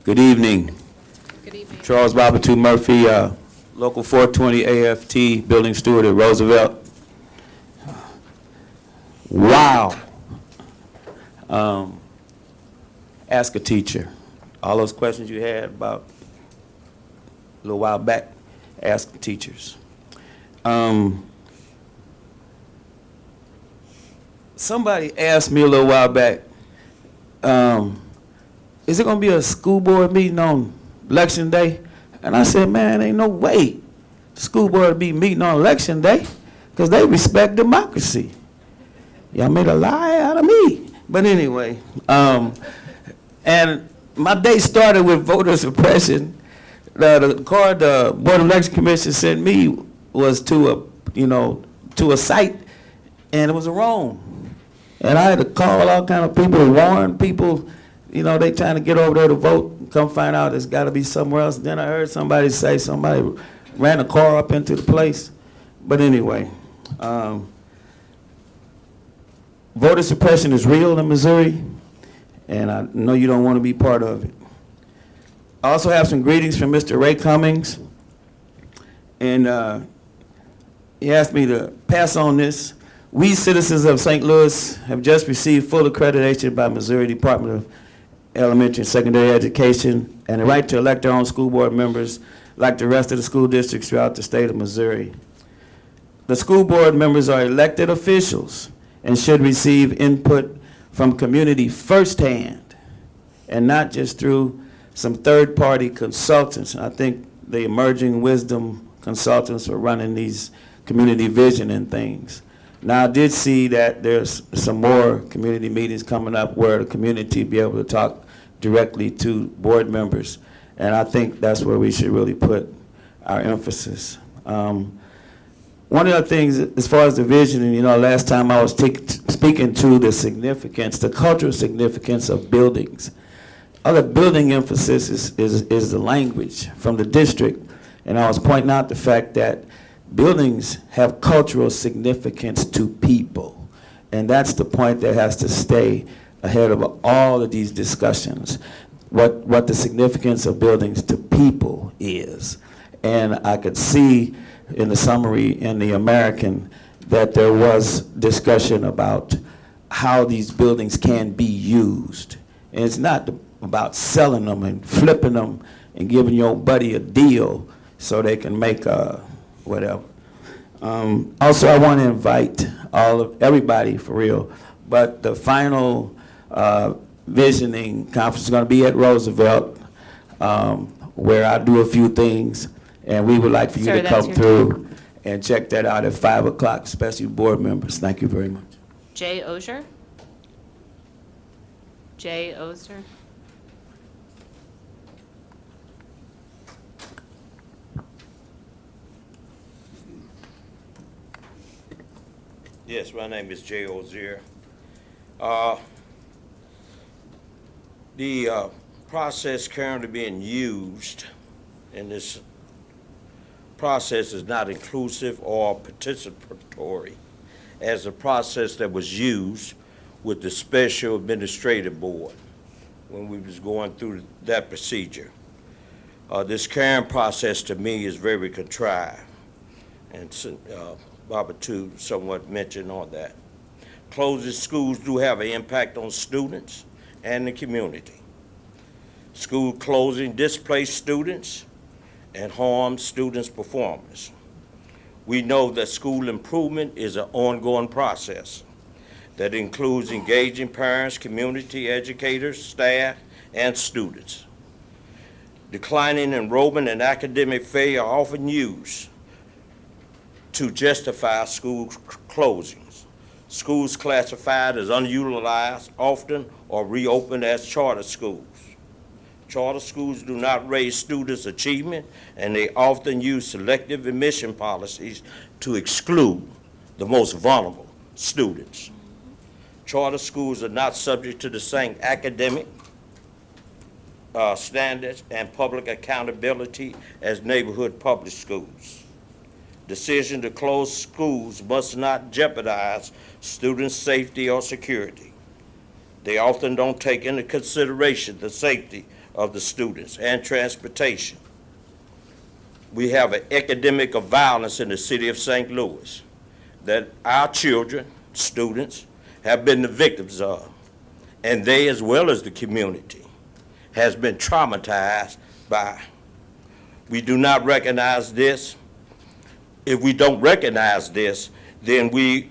Good evening. Good evening. Charles Babatu Murphy, Local 420 AFT, Building Steward at Roosevelt. Wow. Ask a teacher. All those questions you had about a little while back, ask teachers. Somebody asked me a little while back, is it going to be a school board meeting on Election Day? And I said, man, ain't no way the school board will be meeting on Election Day because they respect democracy. Y'all made a lie out of me. But anyway, and my day started with voter suppression. The card the Board of Election Commission sent me was to a site, and it was wrong. And I had to call all kind of people, warn people, they trying to get over there to vote, come find out it's got to be somewhere else. Then I heard somebody say somebody ran a car up into the place. But anyway, voter suppression is real in Missouri, and I know you don't want to be part of it. I also have some greetings from Mr. Ray Cummings, and he asked me to pass on this. We citizens of St. Louis have just received full accreditation by Missouri Department of Elementary and Secondary Education and the right to elect our own school board members like the rest of the school districts throughout the state of Missouri. The school board members are elected officials and should receive input from community firsthand and not just through some third-party consultants. I think the emerging wisdom consultants are running these community vision and things. Now, I did see that there's some more community meetings coming up where the community be able to talk directly to board members. And I think that's where we should really put our emphasis. One of the things, as far as the vision, and last time I was speaking to the significance, the cultural significance of buildings. Other building emphasis is the language from the district. And I was pointing out the fact that buildings have cultural significance to people. And that's the point that has to stay ahead of all of these discussions, what the significance of buildings to people is. And I could see in the summary in the American that there was discussion about how these buildings can be used. And it's not about selling them and flipping them and giving your buddy a deal so they can make whatever. Also, I want to invite everybody for real, but the final visioning conference is going to be at Roosevelt, where I do a few things, and we would like for you Sir, to that's come your through and check that out at 5 o'clock, especially board members. Thank you very much. Jay Ozier? Jay Ozier? Yes, my name is Jay Ozier. The process currently being used in this process is not inclusive or participatory as the process that was used with the Special Administrative Board when we was going through that procedure. This current process to me is very contrived, and Barbara too somewhat mentioned on that. Closing schools do have an impact on students and the community. School closing displaced students and harms students' performance. We know that school improvement is an ongoing process that includes engaging parents, community educators, staff, and students. Declining enrollment and academic failure are often used to justify school closings. Schools classified as unutilized often are reopened as charter schools. Charter schools do not raise students' achievement, and they often use selective admission policies to exclude the most vulnerable students. Charter schools are not subject to the same academic standards and public accountability as neighborhood public schools. Decision to close schools must not jeopardize students' safety or security. They often don't take into consideration the safety of the students and transportation. We have an epidemic of violence in the city of St. Louis that our children, students, have been the victims of, and they, as well as the community, has been traumatized by. We do not recognize this. If we don't recognize this, then we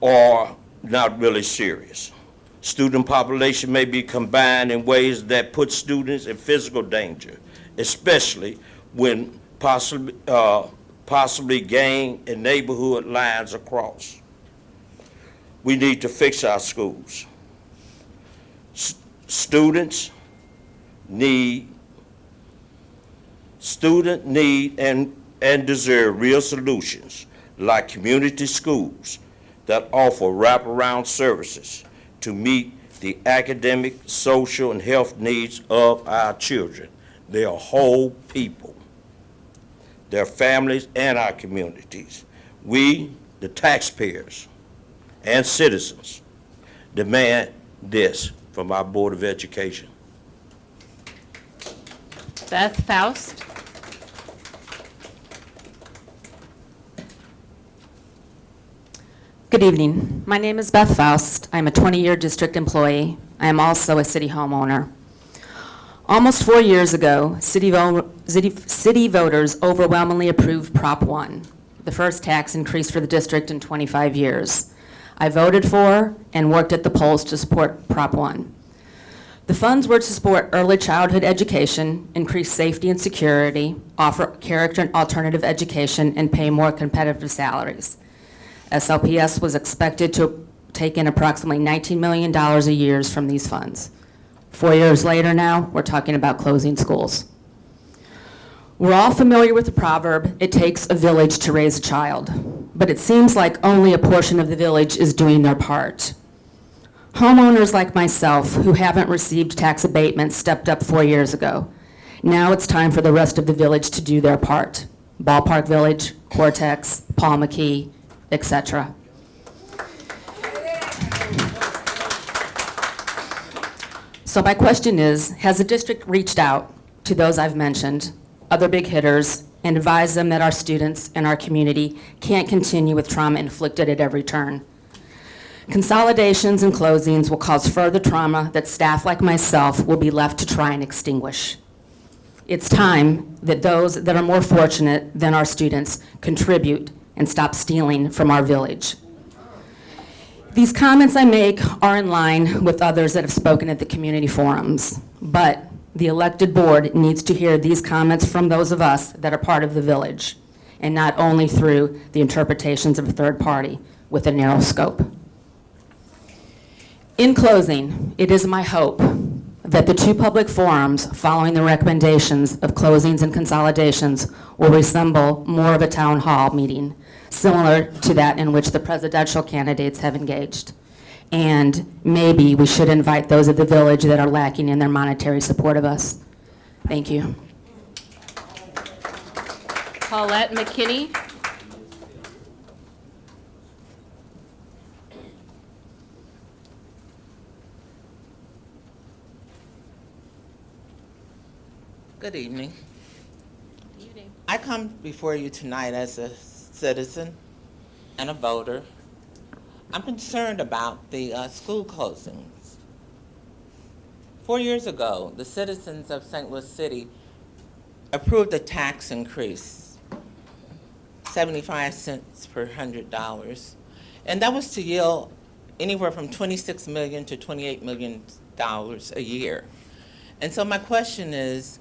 are not really serious. Student population may be combined in ways that put students in physical danger, especially when possibly gang and neighborhood lines are crossed. We need to fix our schools. Students need and deserve real solutions like community schools that offer wraparound services to meet the academic, social, and health needs of our children. They are whole people, their families, and our communities. We, the taxpayers and citizens, demand this from our Board of Education. Beth Faust? Good evening. My name is Beth Faust. I'm a 20-year district employee. I am also a city homeowner. Almost 4 years ago, city voters overwhelmingly approved Prop 1, the first tax increase for the district in 25 years. I voted for and worked at the polls to support Prop 1. The funds were to support early childhood education, increase safety and security, offer character and alternative education, and pay more competitive salaries. SLPS was expected to take in approximately $19 million a year from these funds. 4 years later now, we're talking about closing schools. We're all familiar with the proverb, it takes a village to raise a child, but it seems like only a portion of the village is doing their part. Homeowners like myself who haven't received tax abatements stepped up 4 years ago. Now it's time for the rest of the village to do their part. Ballpark Village, Cortex, Paul McKee, etc. So my question is, has the district reached out to those I've mentioned, other big hitters, and advised them that our students and our community can't continue with trauma inflicted at every turn? Consolidations and closings will cause further trauma that staff like myself will be left to try and extinguish. It's time that those that are more fortunate than our students contribute and stop stealing from our village. These comments I make are in line with others that have spoken at the community forums, but the elected board needs to hear these comments from those of us that are part of the village, and not only through the interpretations of a third party with a narrow scope. In closing, it is my hope that the 2 public forums following the recommendations of closings and consolidations will resemble more of a town hall meeting, similar to that in which the presidential candidates have engaged. And maybe we should invite those of the village that are lacking in their monetary support of us. Thank you. Paulette McKinney. Good evening. I come before you tonight as a citizen and a voter. I'm concerned about the school closings. 4 years ago, the citizens of St. Louis City approved a tax increase, 75 cents per $100, and that was to yield anywhere from $26 million to $28 million a year. And so my question is,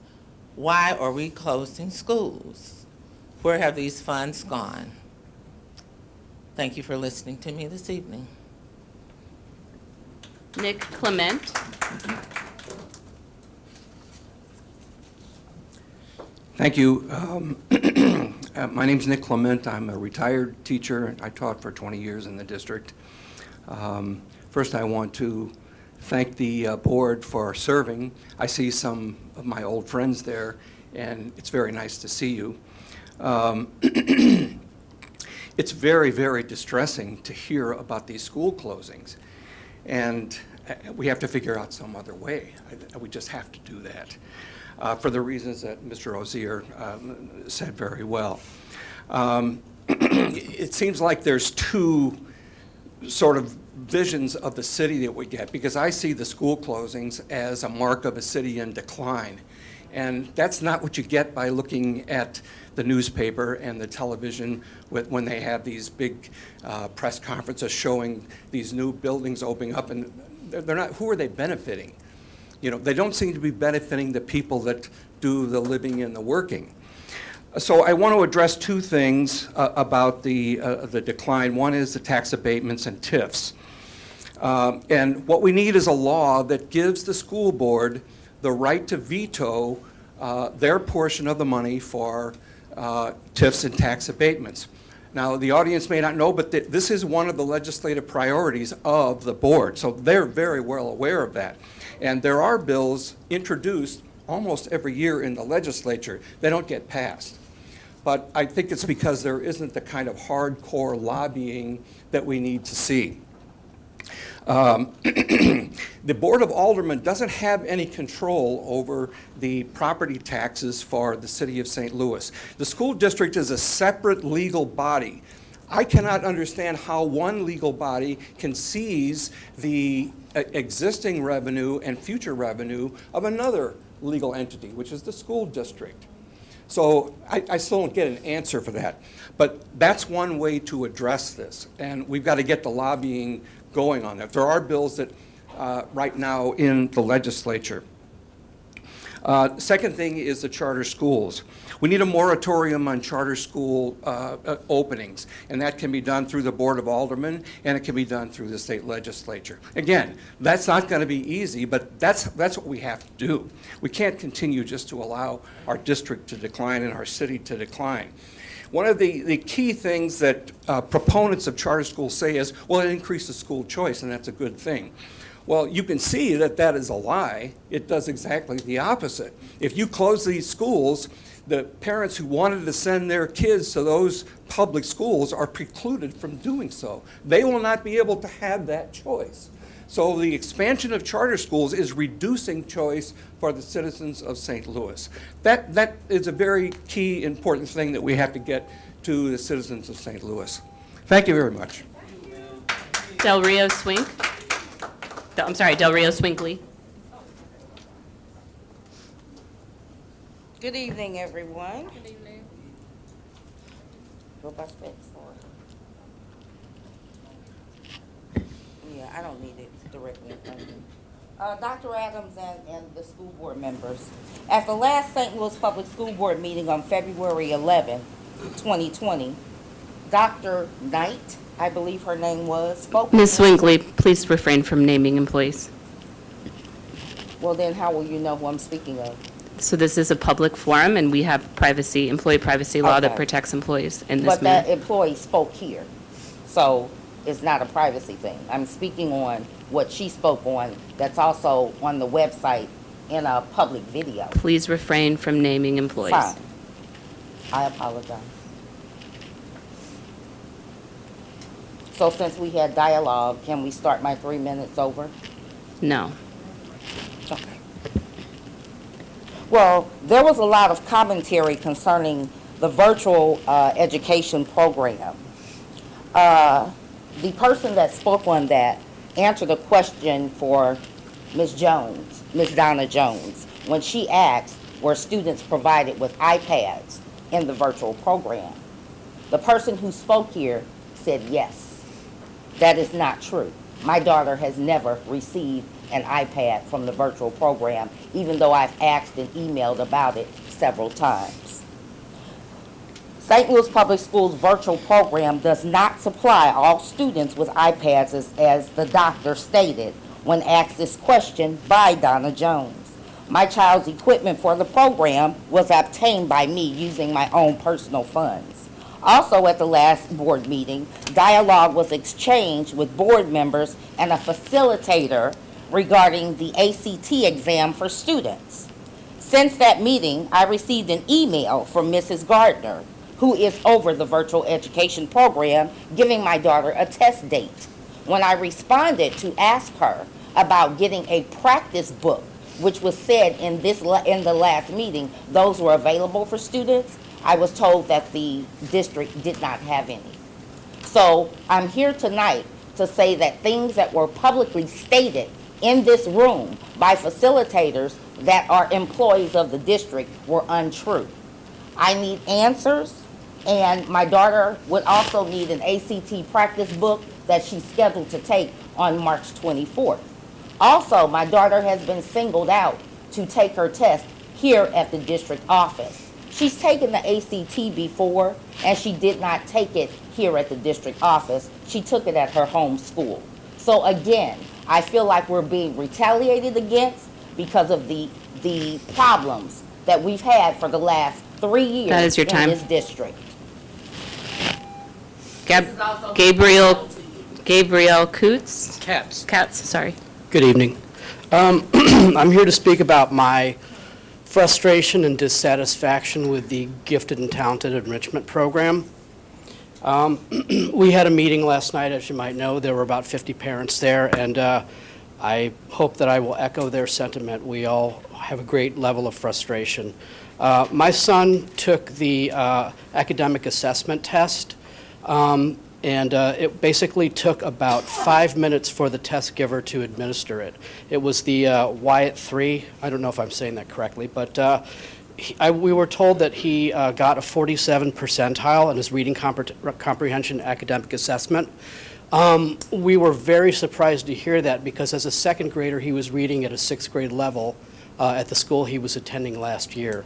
why are we closing schools? Where have these funds gone? Thank you for listening to me this evening. Nick Clement. Thank you. My name's Nick Clement. I'm a retired teacher. I taught for 20 years in the district. First, I want to thank the board for serving. I see some of my old friends there, and it's very nice to see you. It's very, very distressing to hear about these school closings, and we have to figure out some other way. We just have to do that for the reasons that Mr. Ozier said very well. It seems like there's 2 sort of visions of the city that we get, because I see the school closings as a mark of a city in decline. And that's not what you get by looking at the newspaper and the television when they have these big press conferences showing these new buildings opening up, and they're not, who are they benefiting? You know, they don't seem to be benefiting the people that do the living and the working. So I want to address 2 things about the decline. One is the tax abatements and TIFs. And what we need is a law that gives the school board the right to veto their portion of the money for TIFs and tax abatements. Now, the audience may not know, but this is one of the legislative priorities of the board, so they're very well aware of that. And there are bills introduced almost every year in the legislature. They don't get passed. But I think it's because there isn't the kind of hardcore lobbying that we need to see. The Board of Aldermen doesn't have any control over the property taxes for the city of St. Louis. The school district is a separate legal body. I cannot understand how one legal body can seize the existing revenue and future revenue of another legal entity, which is the school district. So I still don't get an answer for that. But that's one way to address this, and we've got to get the lobbying going on that. There are bills that right now in the legislature. Second thing is the charter schools. We need a moratorium on charter school openings, and that can be done through the Board of Aldermen, and it can be done through the state legislature. Again, that's not going to be easy, but that's what we have to do. We can't continue just to allow our district to decline and our city to decline. One of the key things that proponents of charter schools say is, well, it increases school choice, and that's a good thing. Well, you can see that that is a lie. It does exactly the opposite. If you close these schools, the parents who wanted to send their kids to those public schools are precluded from doing so. They will not be able to have that choice. So the expansion of charter schools is reducing choice for the citizens of St. Louis. That is a very key, important thing that we have to get to the citizens of St. Louis. Thank you very much. Del Rio Swink. Del Rio Swinkley. Good evening, everyone. Good evening. Go by specs or? Yeah, I don't need it directly in front of me. Dr. Adams and the school board members. At the last St. Louis Public School Board meeting on February 11, 2020, Dr. Knight, I believe her name was, spoke. Ms. Swinkley, please refrain from naming employees. Well, then how will you know who I'm speaking of? So this is a public forum, and we have employee privacy law that Okay. protects employees in this But that meeting. employee spoke here, so it's not a privacy thing. I'm speaking on what she spoke on that's also on the website in a public video. Please refrain from naming employees. Fine. I apologize. So since we had dialogue, can we start my 3 minutes over? No. Okay. Well, there was a lot of commentary concerning the virtual education program. The person that spoke on that answered a question for Ms. Jones, Ms. Donna Jones, when she asked were students provided with iPads in the virtual program. The person who spoke here said yes. That is not true. My daughter has never received an iPad from the virtual program, even though I've asked and emailed about it several times. St. Louis Public Schools virtual program does not supply all students with iPads as the doctor stated when asked this question by Donna Jones. My child's equipment for the program was obtained by me using my own personal funds. Also at the last board meeting, dialogue was exchanged with board members and a facilitator regarding the ACT exam for students. Since that meeting, I received an email from Mrs. Gardner, who is over the virtual education program, giving my daughter a test date. When I responded to ask her about getting a practice book, which was said in the last meeting, those were available for students, I was told that the district did not have any. So I'm here tonight to say that things that were publicly stated in this room by facilitators that are employees of the district were untrue. I need answers, and my daughter would also need an ACT practice book that she's scheduled to take on March 24th. Also, my daughter has been singled out to take her test here at the district office. She's taken the ACT before, and she did not take it here at the district office. She took it at her home school. So again, I feel like we're being retaliated against because of the problems that we've had for the last 3 years That is your time. in this district. Gabriel Coots? Katz. Sorry. Good evening. I'm here to speak about my frustration and dissatisfaction with the Gifted and Talented Enrichment Program. We had a meeting last night, as you might know. There were about 50 parents there, and I hope that I will echo their sentiment. We all have a great level of frustration. My son took the academic assessment test, and it basically took about 5 minutes for the test giver to administer it. It was the Wyatt 3. I don't know if I'm saying that correctly, but we were told that he got a 47 percentile in his reading comprehension academic assessment. We were very surprised to hear that because as a second grader, he was reading at a 6th grade level at the school he was attending last year.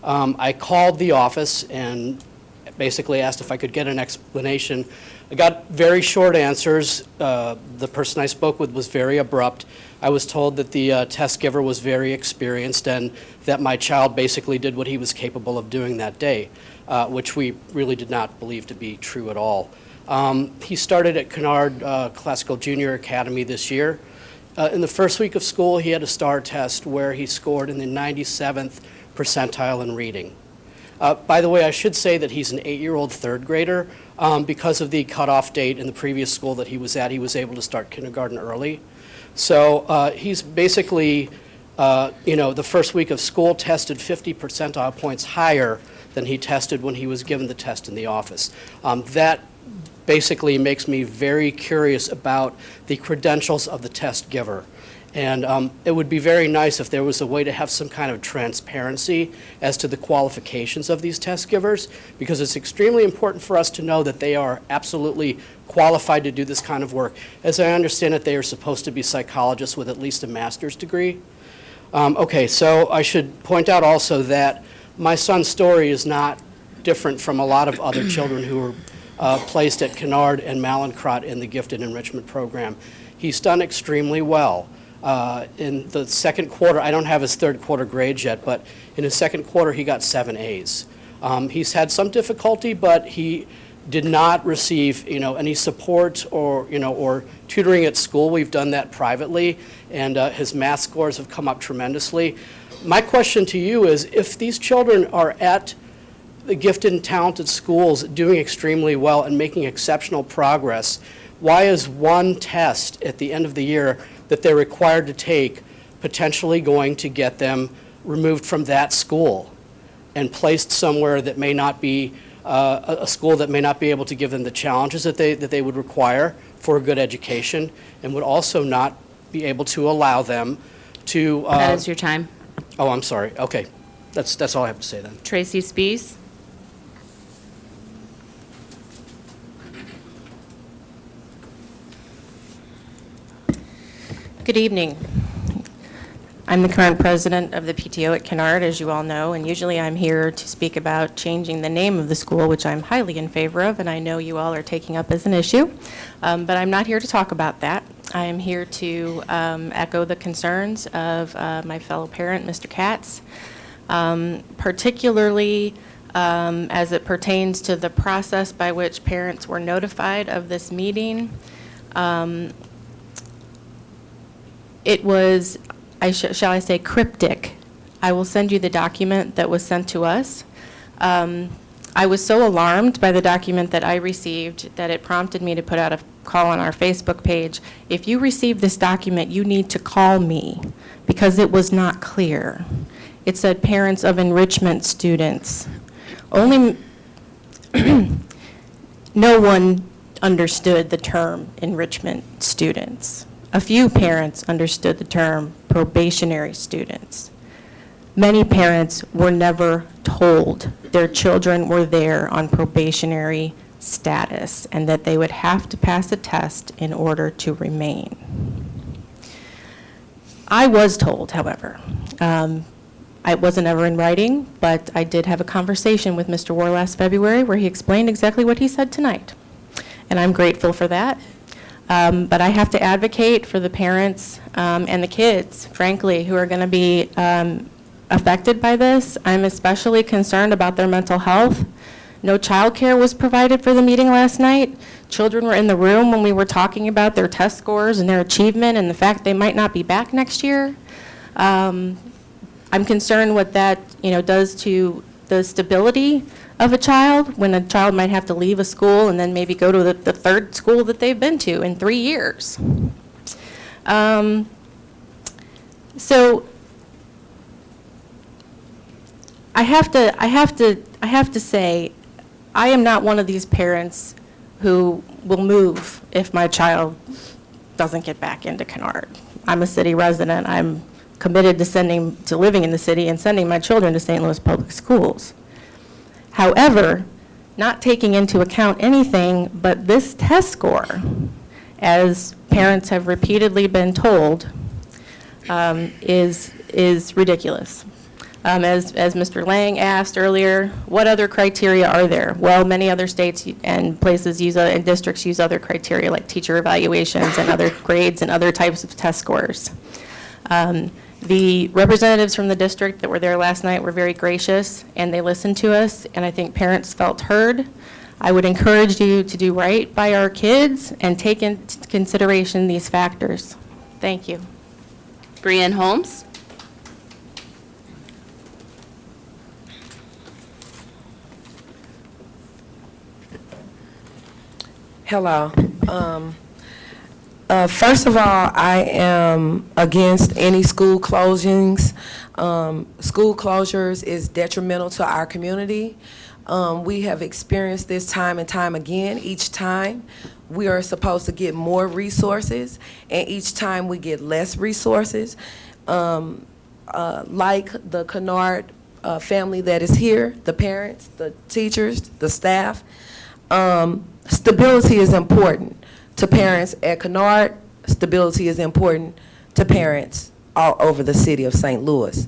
I called the office and basically asked if I could get an explanation. I got very short answers. The person I spoke with was very abrupt. I was told that the test giver was very experienced and that my child basically did what he was capable of doing that day, which we really did not believe to be true at all. He started at Kennard Classical Junior Academy this year. In the first week of school, he had a STAR test where he scored in the 97th percentile in reading. By the way, I should say that he's an 8-year-old third grader. Because of the cutoff date in the previous school that he was at, he was able to start kindergarten early. So he's basically, the first week of school tested 50 percentile points higher than he tested when he was given the test in the office. That basically makes me very curious about the credentials of the test giver. And it would be very nice if there was a way to have some kind of transparency as to the qualifications of these test givers, because it's extremely important for us to know that they are absolutely qualified to do this kind of work. As I understand it, they are supposed to be psychologists with at least a master's degree. Okay, so I should point out also that my son's story is not different from a lot of other children who were placed at Kennard and Mallinckrodt in the gifted enrichment program. He's done extremely well. In the second quarter, I don't have his third quarter grades yet, but in his second quarter, he got 7 A's. He's had some difficulty, but he did not receive, any support or tutoring at school. We've done that privately, and his math scores have come up tremendously. My question to you is, if these children are at the gifted and talented schools doing extremely well and making exceptional progress, why is one test at the end of the year that they're required to take potentially going to get them removed from that school and placed somewhere that may not be a school that may not be able to give them the challenges that they would require for a good education, and would also not be able to allow them to... That is your time. Oh, I'm sorry. Okay. That's all I have to say then. Tracy Spees. Good evening. I'm the current president of the PTO at Kennard, as you all know, and usually I'm here to speak about changing the name of the school, which I'm highly in favor of, and I know you all are taking up as an issue. But I'm not here to talk about that. I am here to echo the concerns of my fellow parent, Mr. Katz, particularly as it pertains to the process by which parents were notified of this meeting. It was, shall I say, cryptic. I will send you the document that was sent to us. I was so alarmed by the document that I received that it prompted me to put out a call on our Facebook page. If you receive this document, you need to call me, because it was not clear. It said parents of enrichment students. Only no one understood the term enrichment students. A few parents understood the term probationary students. Many parents were never told their children were there on probationary status and that they would have to pass a test in order to remain. I was told, however. It wasn't ever in writing, but I did have a conversation with Mr. Warr last February where he explained exactly what he said tonight. And I'm grateful for that. But I have to advocate for the parents and the kids, frankly, who are going to be affected by this. I'm especially concerned about their mental health. No childcare was provided for the meeting last night. Children were in the room when we were talking about their test scores and their achievement and the fact they might not be back next year. I'm concerned what that does to the stability of a child, when a child might have to leave a school and then maybe go to the third school that they've been to in 3 years. So I have to say, I am not one of these parents who will move if my child doesn't get back into Kennard. I'm a city resident. I'm committed to living in the city and sending my children to St. Louis Public Schools. However, not taking into account anything but this test score, as parents have repeatedly been told, is is ridiculous. As Mr. Lang asked earlier, what other criteria are there? Well, many other states and places use, and districts use other criteria like teacher evaluations and other grades and other types of test scores. The representatives from the district that were there last night were very gracious, and they listened to us, and I think parents felt heard. I would encourage you to do right by our kids and take into consideration these factors. Thank you. Brianne Holmes? Hello. First of all, I am against any school closings. School closures is detrimental to our community. We have experienced this time and time again. Each time we are supposed to get more resources, and each time we get less resources. Like the Kennard family that is here, the parents, the teachers, the staff. Stability is important to parents at Kennard. Stability is important to parents all over the city of St. Louis.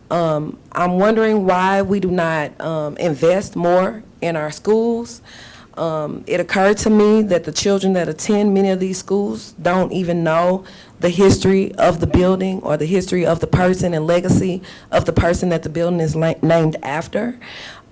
I'm wondering why we do not invest more in our schools. It occurred to me that the children that attend many of these schools don't even know the history of the building or the history of the person and legacy of the person that the building is named after.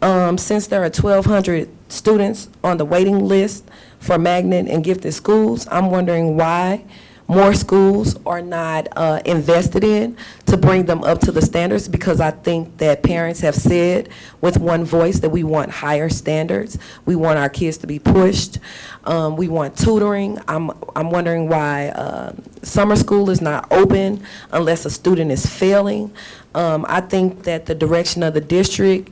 Since there are 1,200 students on the waiting list for magnet and gifted schools, I'm wondering why more schools are not invested in to bring them up to the standards, because I think that parents have said with one voice that we want higher standards. We want our kids to be pushed. We want tutoring. I'm wondering why summer school is not open unless a student is failing. I think that the direction of the district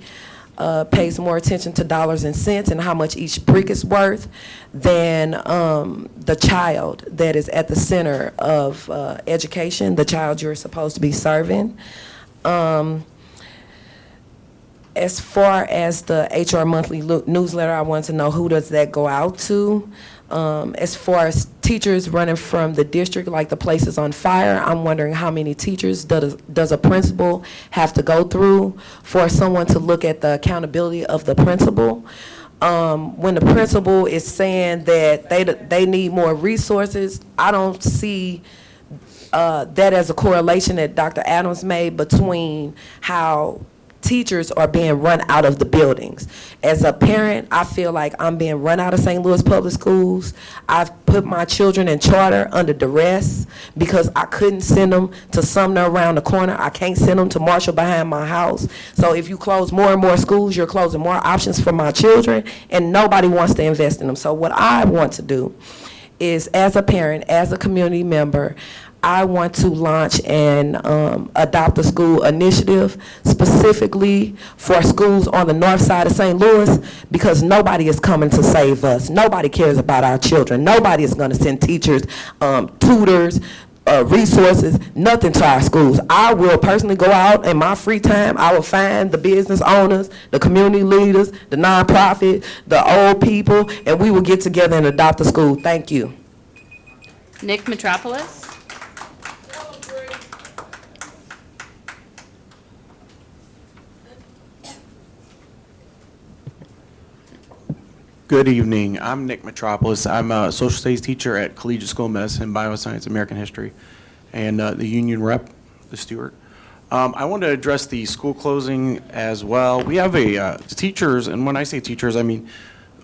pays more attention to dollars and cents and how much each brick is worth than the child that is at the center of education, the child you're supposed to be serving. As far as the HR monthly newsletter, I want to know who does that go out to. As far as teachers running from the district like the place is on fire, I'm wondering how many teachers does a principal have to go through for someone to look at the accountability of the principal. When the principal is saying that they need more resources, I don't see that as a correlation that Dr. Adams made between how teachers are being run out of the buildings. As a parent, I feel like I'm being run out of St. Louis Public Schools. I've put my children in charter under duress because I couldn't send them to Sumner around the corner. I can't send them to Marshall behind my house. So if you close more and more schools, you're closing more options for my children, and nobody wants to invest in them. So what I want to do is, as a parent, as a community member, I want to launch an Adopt a School initiative specifically for schools on the north side of St. Louis, because nobody is coming to save us. Nobody cares about our children. Nobody is going to send teachers, tutors, resources, nothing to our schools. I will personally go out in my free time. I will find the business owners, the community leaders, the nonprofit, the old people, and we will get together and adopt a school. Thank you. Nick Metropolis? Good evening. I'm Nick Metropolis. I'm a social studies teacher at Collegiate School of Medicine, Bioscience, American History, and the union rep, the steward. I want to address the school closing as well. We have teachers, and when I say teachers, I mean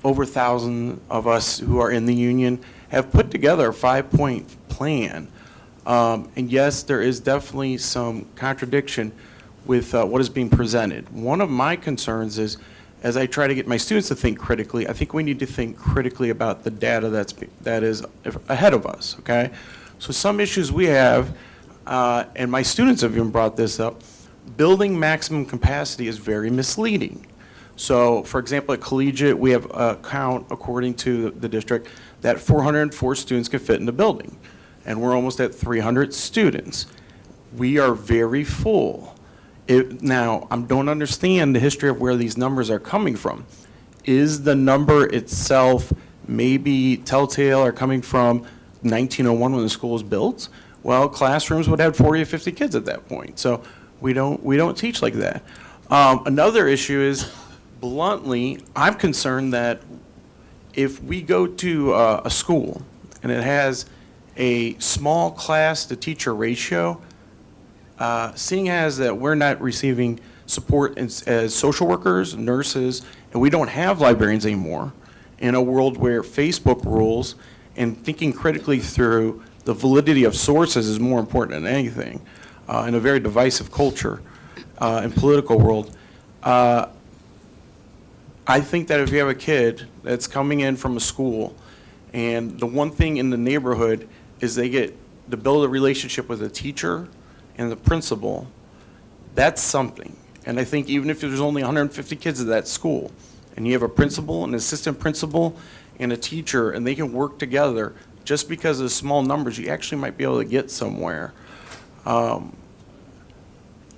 over 1,000 of us who are in the union have put together a 5-point plan. And yes, there is definitely some contradiction with what is being presented. One of my concerns is, as I try to get my students to think critically, I think we need to think critically about the data that is ahead of us, okay? So some issues we have, and my students have even brought this up, building maximum capacity is very misleading. So, for example, at Collegiate, we have a count, according to the district, that 404 students can fit in the building, and we're almost at 300 students. We are very full. Now, I don't understand the history of where these numbers are coming from. Is the number itself maybe telltale or coming from 1901 when the school was built? well, classrooms would have 40 or 50 kids at that point. So we don't teach like that. Another issue is, bluntly, I'm concerned that if we go to a school and it has a small class to teacher ratio, seeing as that we're not receiving support as social workers, nurses, and we don't have librarians anymore, in a world where Facebook rules and thinking critically through the validity of sources is more important than anything, in a very divisive culture and political world. I think that if you have a kid that's coming in from a school, and the one thing in the neighborhood is they get to build a relationship with a teacher and the principal, that's something. And I think even if there's only 150 kids at that school, and you have a principal, an assistant principal, and a teacher, and they can work together, just because of small numbers, you actually might be able to get somewhere.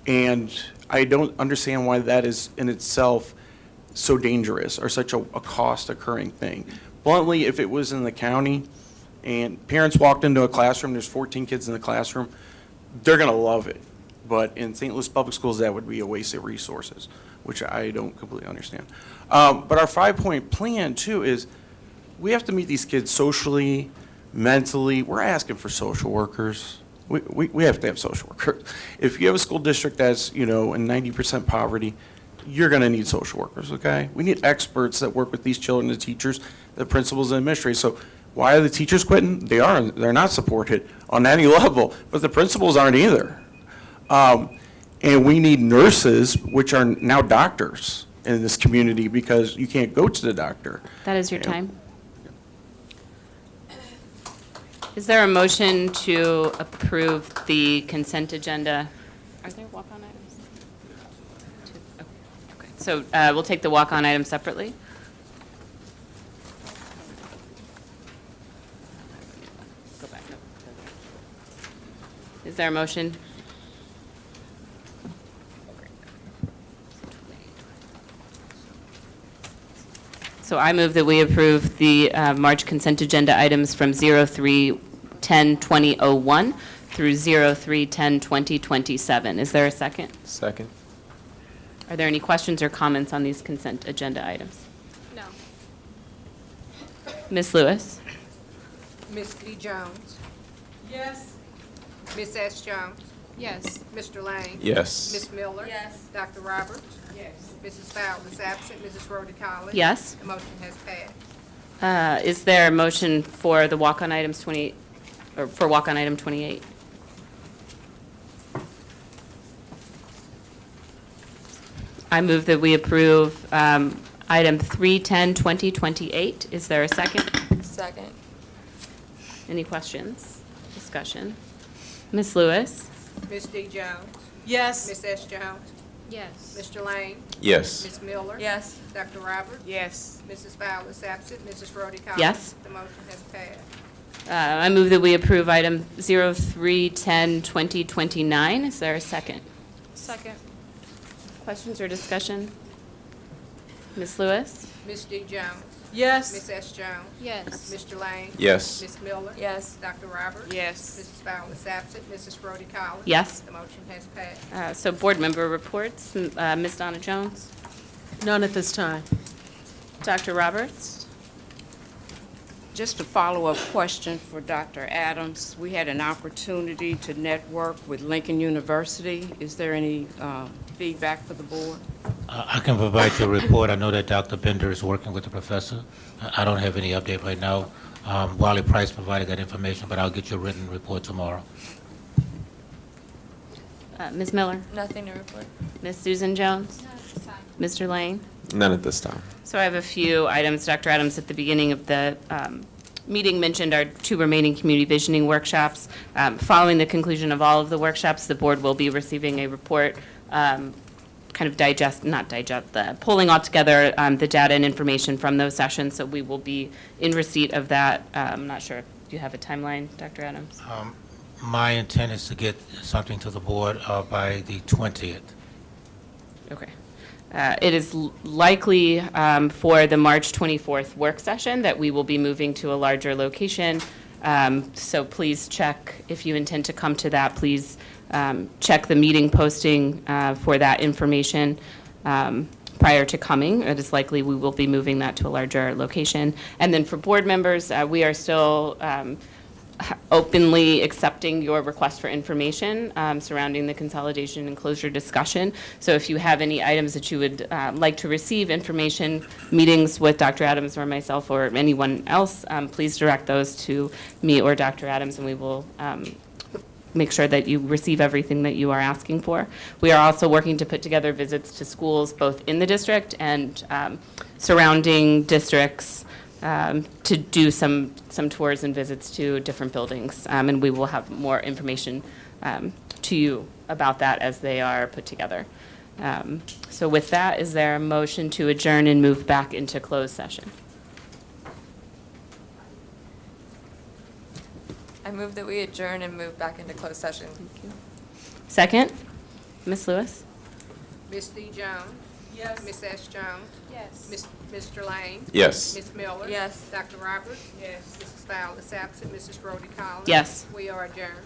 And I don't understand why that is in itself so dangerous or such a cost occurring thing. Bluntly, if it was in the county and parents walked into a classroom, there's 14 kids in the classroom, they're gonna love it. But in St. Louis Public Schools, that would be a waste of resources, which I don't completely understand. But our 5-point plan too is we have to meet these kids socially, mentally. We're asking for social workers. We have to have social workers. If you have a school district that's, in 90% poverty, you're going to need social workers, okay? We need experts that work with these children, the teachers, the principals, and administrators. So why are the teachers quitting? They're not supported on any level, but the principals aren't either. And we need nurses, which are now doctors in this community, because you can't go to the doctor. That is your time. Is there a motion to approve the consent agenda? Are there walk-on items? Okay. So we'll take the walk-on items separately. Go back. No. Is there a motion? So I move that we approve the March consent agenda items from 03/10/2001 through 03/10/2027. Is there a second? Second. Are there any questions or comments on these consent agenda items? No. Ms. Lewis? Ms. D. Jones. Yes. Ms. S. Jones. Yes. Mr. Lang. Yes. Ms. Miller. Yes. Dr. Roberts. Yes. Mrs. Fowler is absent. Mrs. Rhoda Collins. Yes. The motion has passed. Is there a motion for the walk-on items 28, or for walk-on item 28? I move that we approve item 3/10/2028. Is there a second? Second. Any questions? Discussion? Ms. Lewis? Ms. D. Jones. Yes. Ms. S. Jones. Yes. Mr. Lang. Yes. Ms. Miller. Yes. Dr. Roberts. Yes. Mrs. Fowler is absent. Mrs. Rhoda Collins. Yes. The motion has passed. I move that we approve item 03/10/2029. Is there a second? Second. Questions or discussion? Ms. Lewis? Ms. D. Jones. Yes. Ms. S. Jones. Yes. Mr. Lang. Yes. Ms. Miller. Yes. Dr. Roberts. Yes. Mrs. Fowler is absent. Mrs. Rhoda Collins. Yes. The motion has passed. So board member reports. Ms. Donna Jones? None at this time. Dr. Roberts? Just a follow-up question for Dr. Adams. We had an opportunity to network with Lincoln University. Is there any feedback for the board? I can provide you a report. I know that Dr. Bender is working with the professor. I don't have any update right now. Wally Price provided that information, but I'll get you a written report tomorrow. Ms. Miller? Nothing to report. Ms. Susan Jones? No, at this time. Mr. Lane? None at this time. So I have a few items. Dr. Adams, at the beginning of the meeting, mentioned our 2 remaining community visioning workshops. Following the conclusion of all of the workshops, the board will be receiving a report, kind of pulling all together the data and information from those sessions. So we will be in receipt of that. I'm not sure if you have a timeline, Dr. Adams. My intent is to get something to the board by the 20th. Okay. It is likely for the March 24th work session that we will be moving to a larger location. So please check, if you intend to come to that, please check the meeting posting for that information prior to coming. It is likely we will be moving that to a larger location. And then for board members, we are still openly accepting your request for information surrounding the consolidation and closure discussion. So if you have any items that you would like to receive information, meetings with Dr. Adams or myself or anyone else, please direct those to me or Dr. Adams, and we will make sure that you receive everything that you are asking for. We are also working to put together visits to schools both in the district and surrounding districts to do some tours and visits to different buildings. And we will have more information to you about that as they are put together. So with that, is there a motion to adjourn and move back into closed session? I move that we adjourn and move back into closed session. Second? Ms. Lewis? Ms. D. Jones? Yes. Ms. S. Jones? Yes. Mr. Lane? Yes. Ms. Miller? Yes. Dr. Roberts? Yes. Mrs. Fowle is absent. Mrs. Rhodey Collins? Yes. We are adjourned.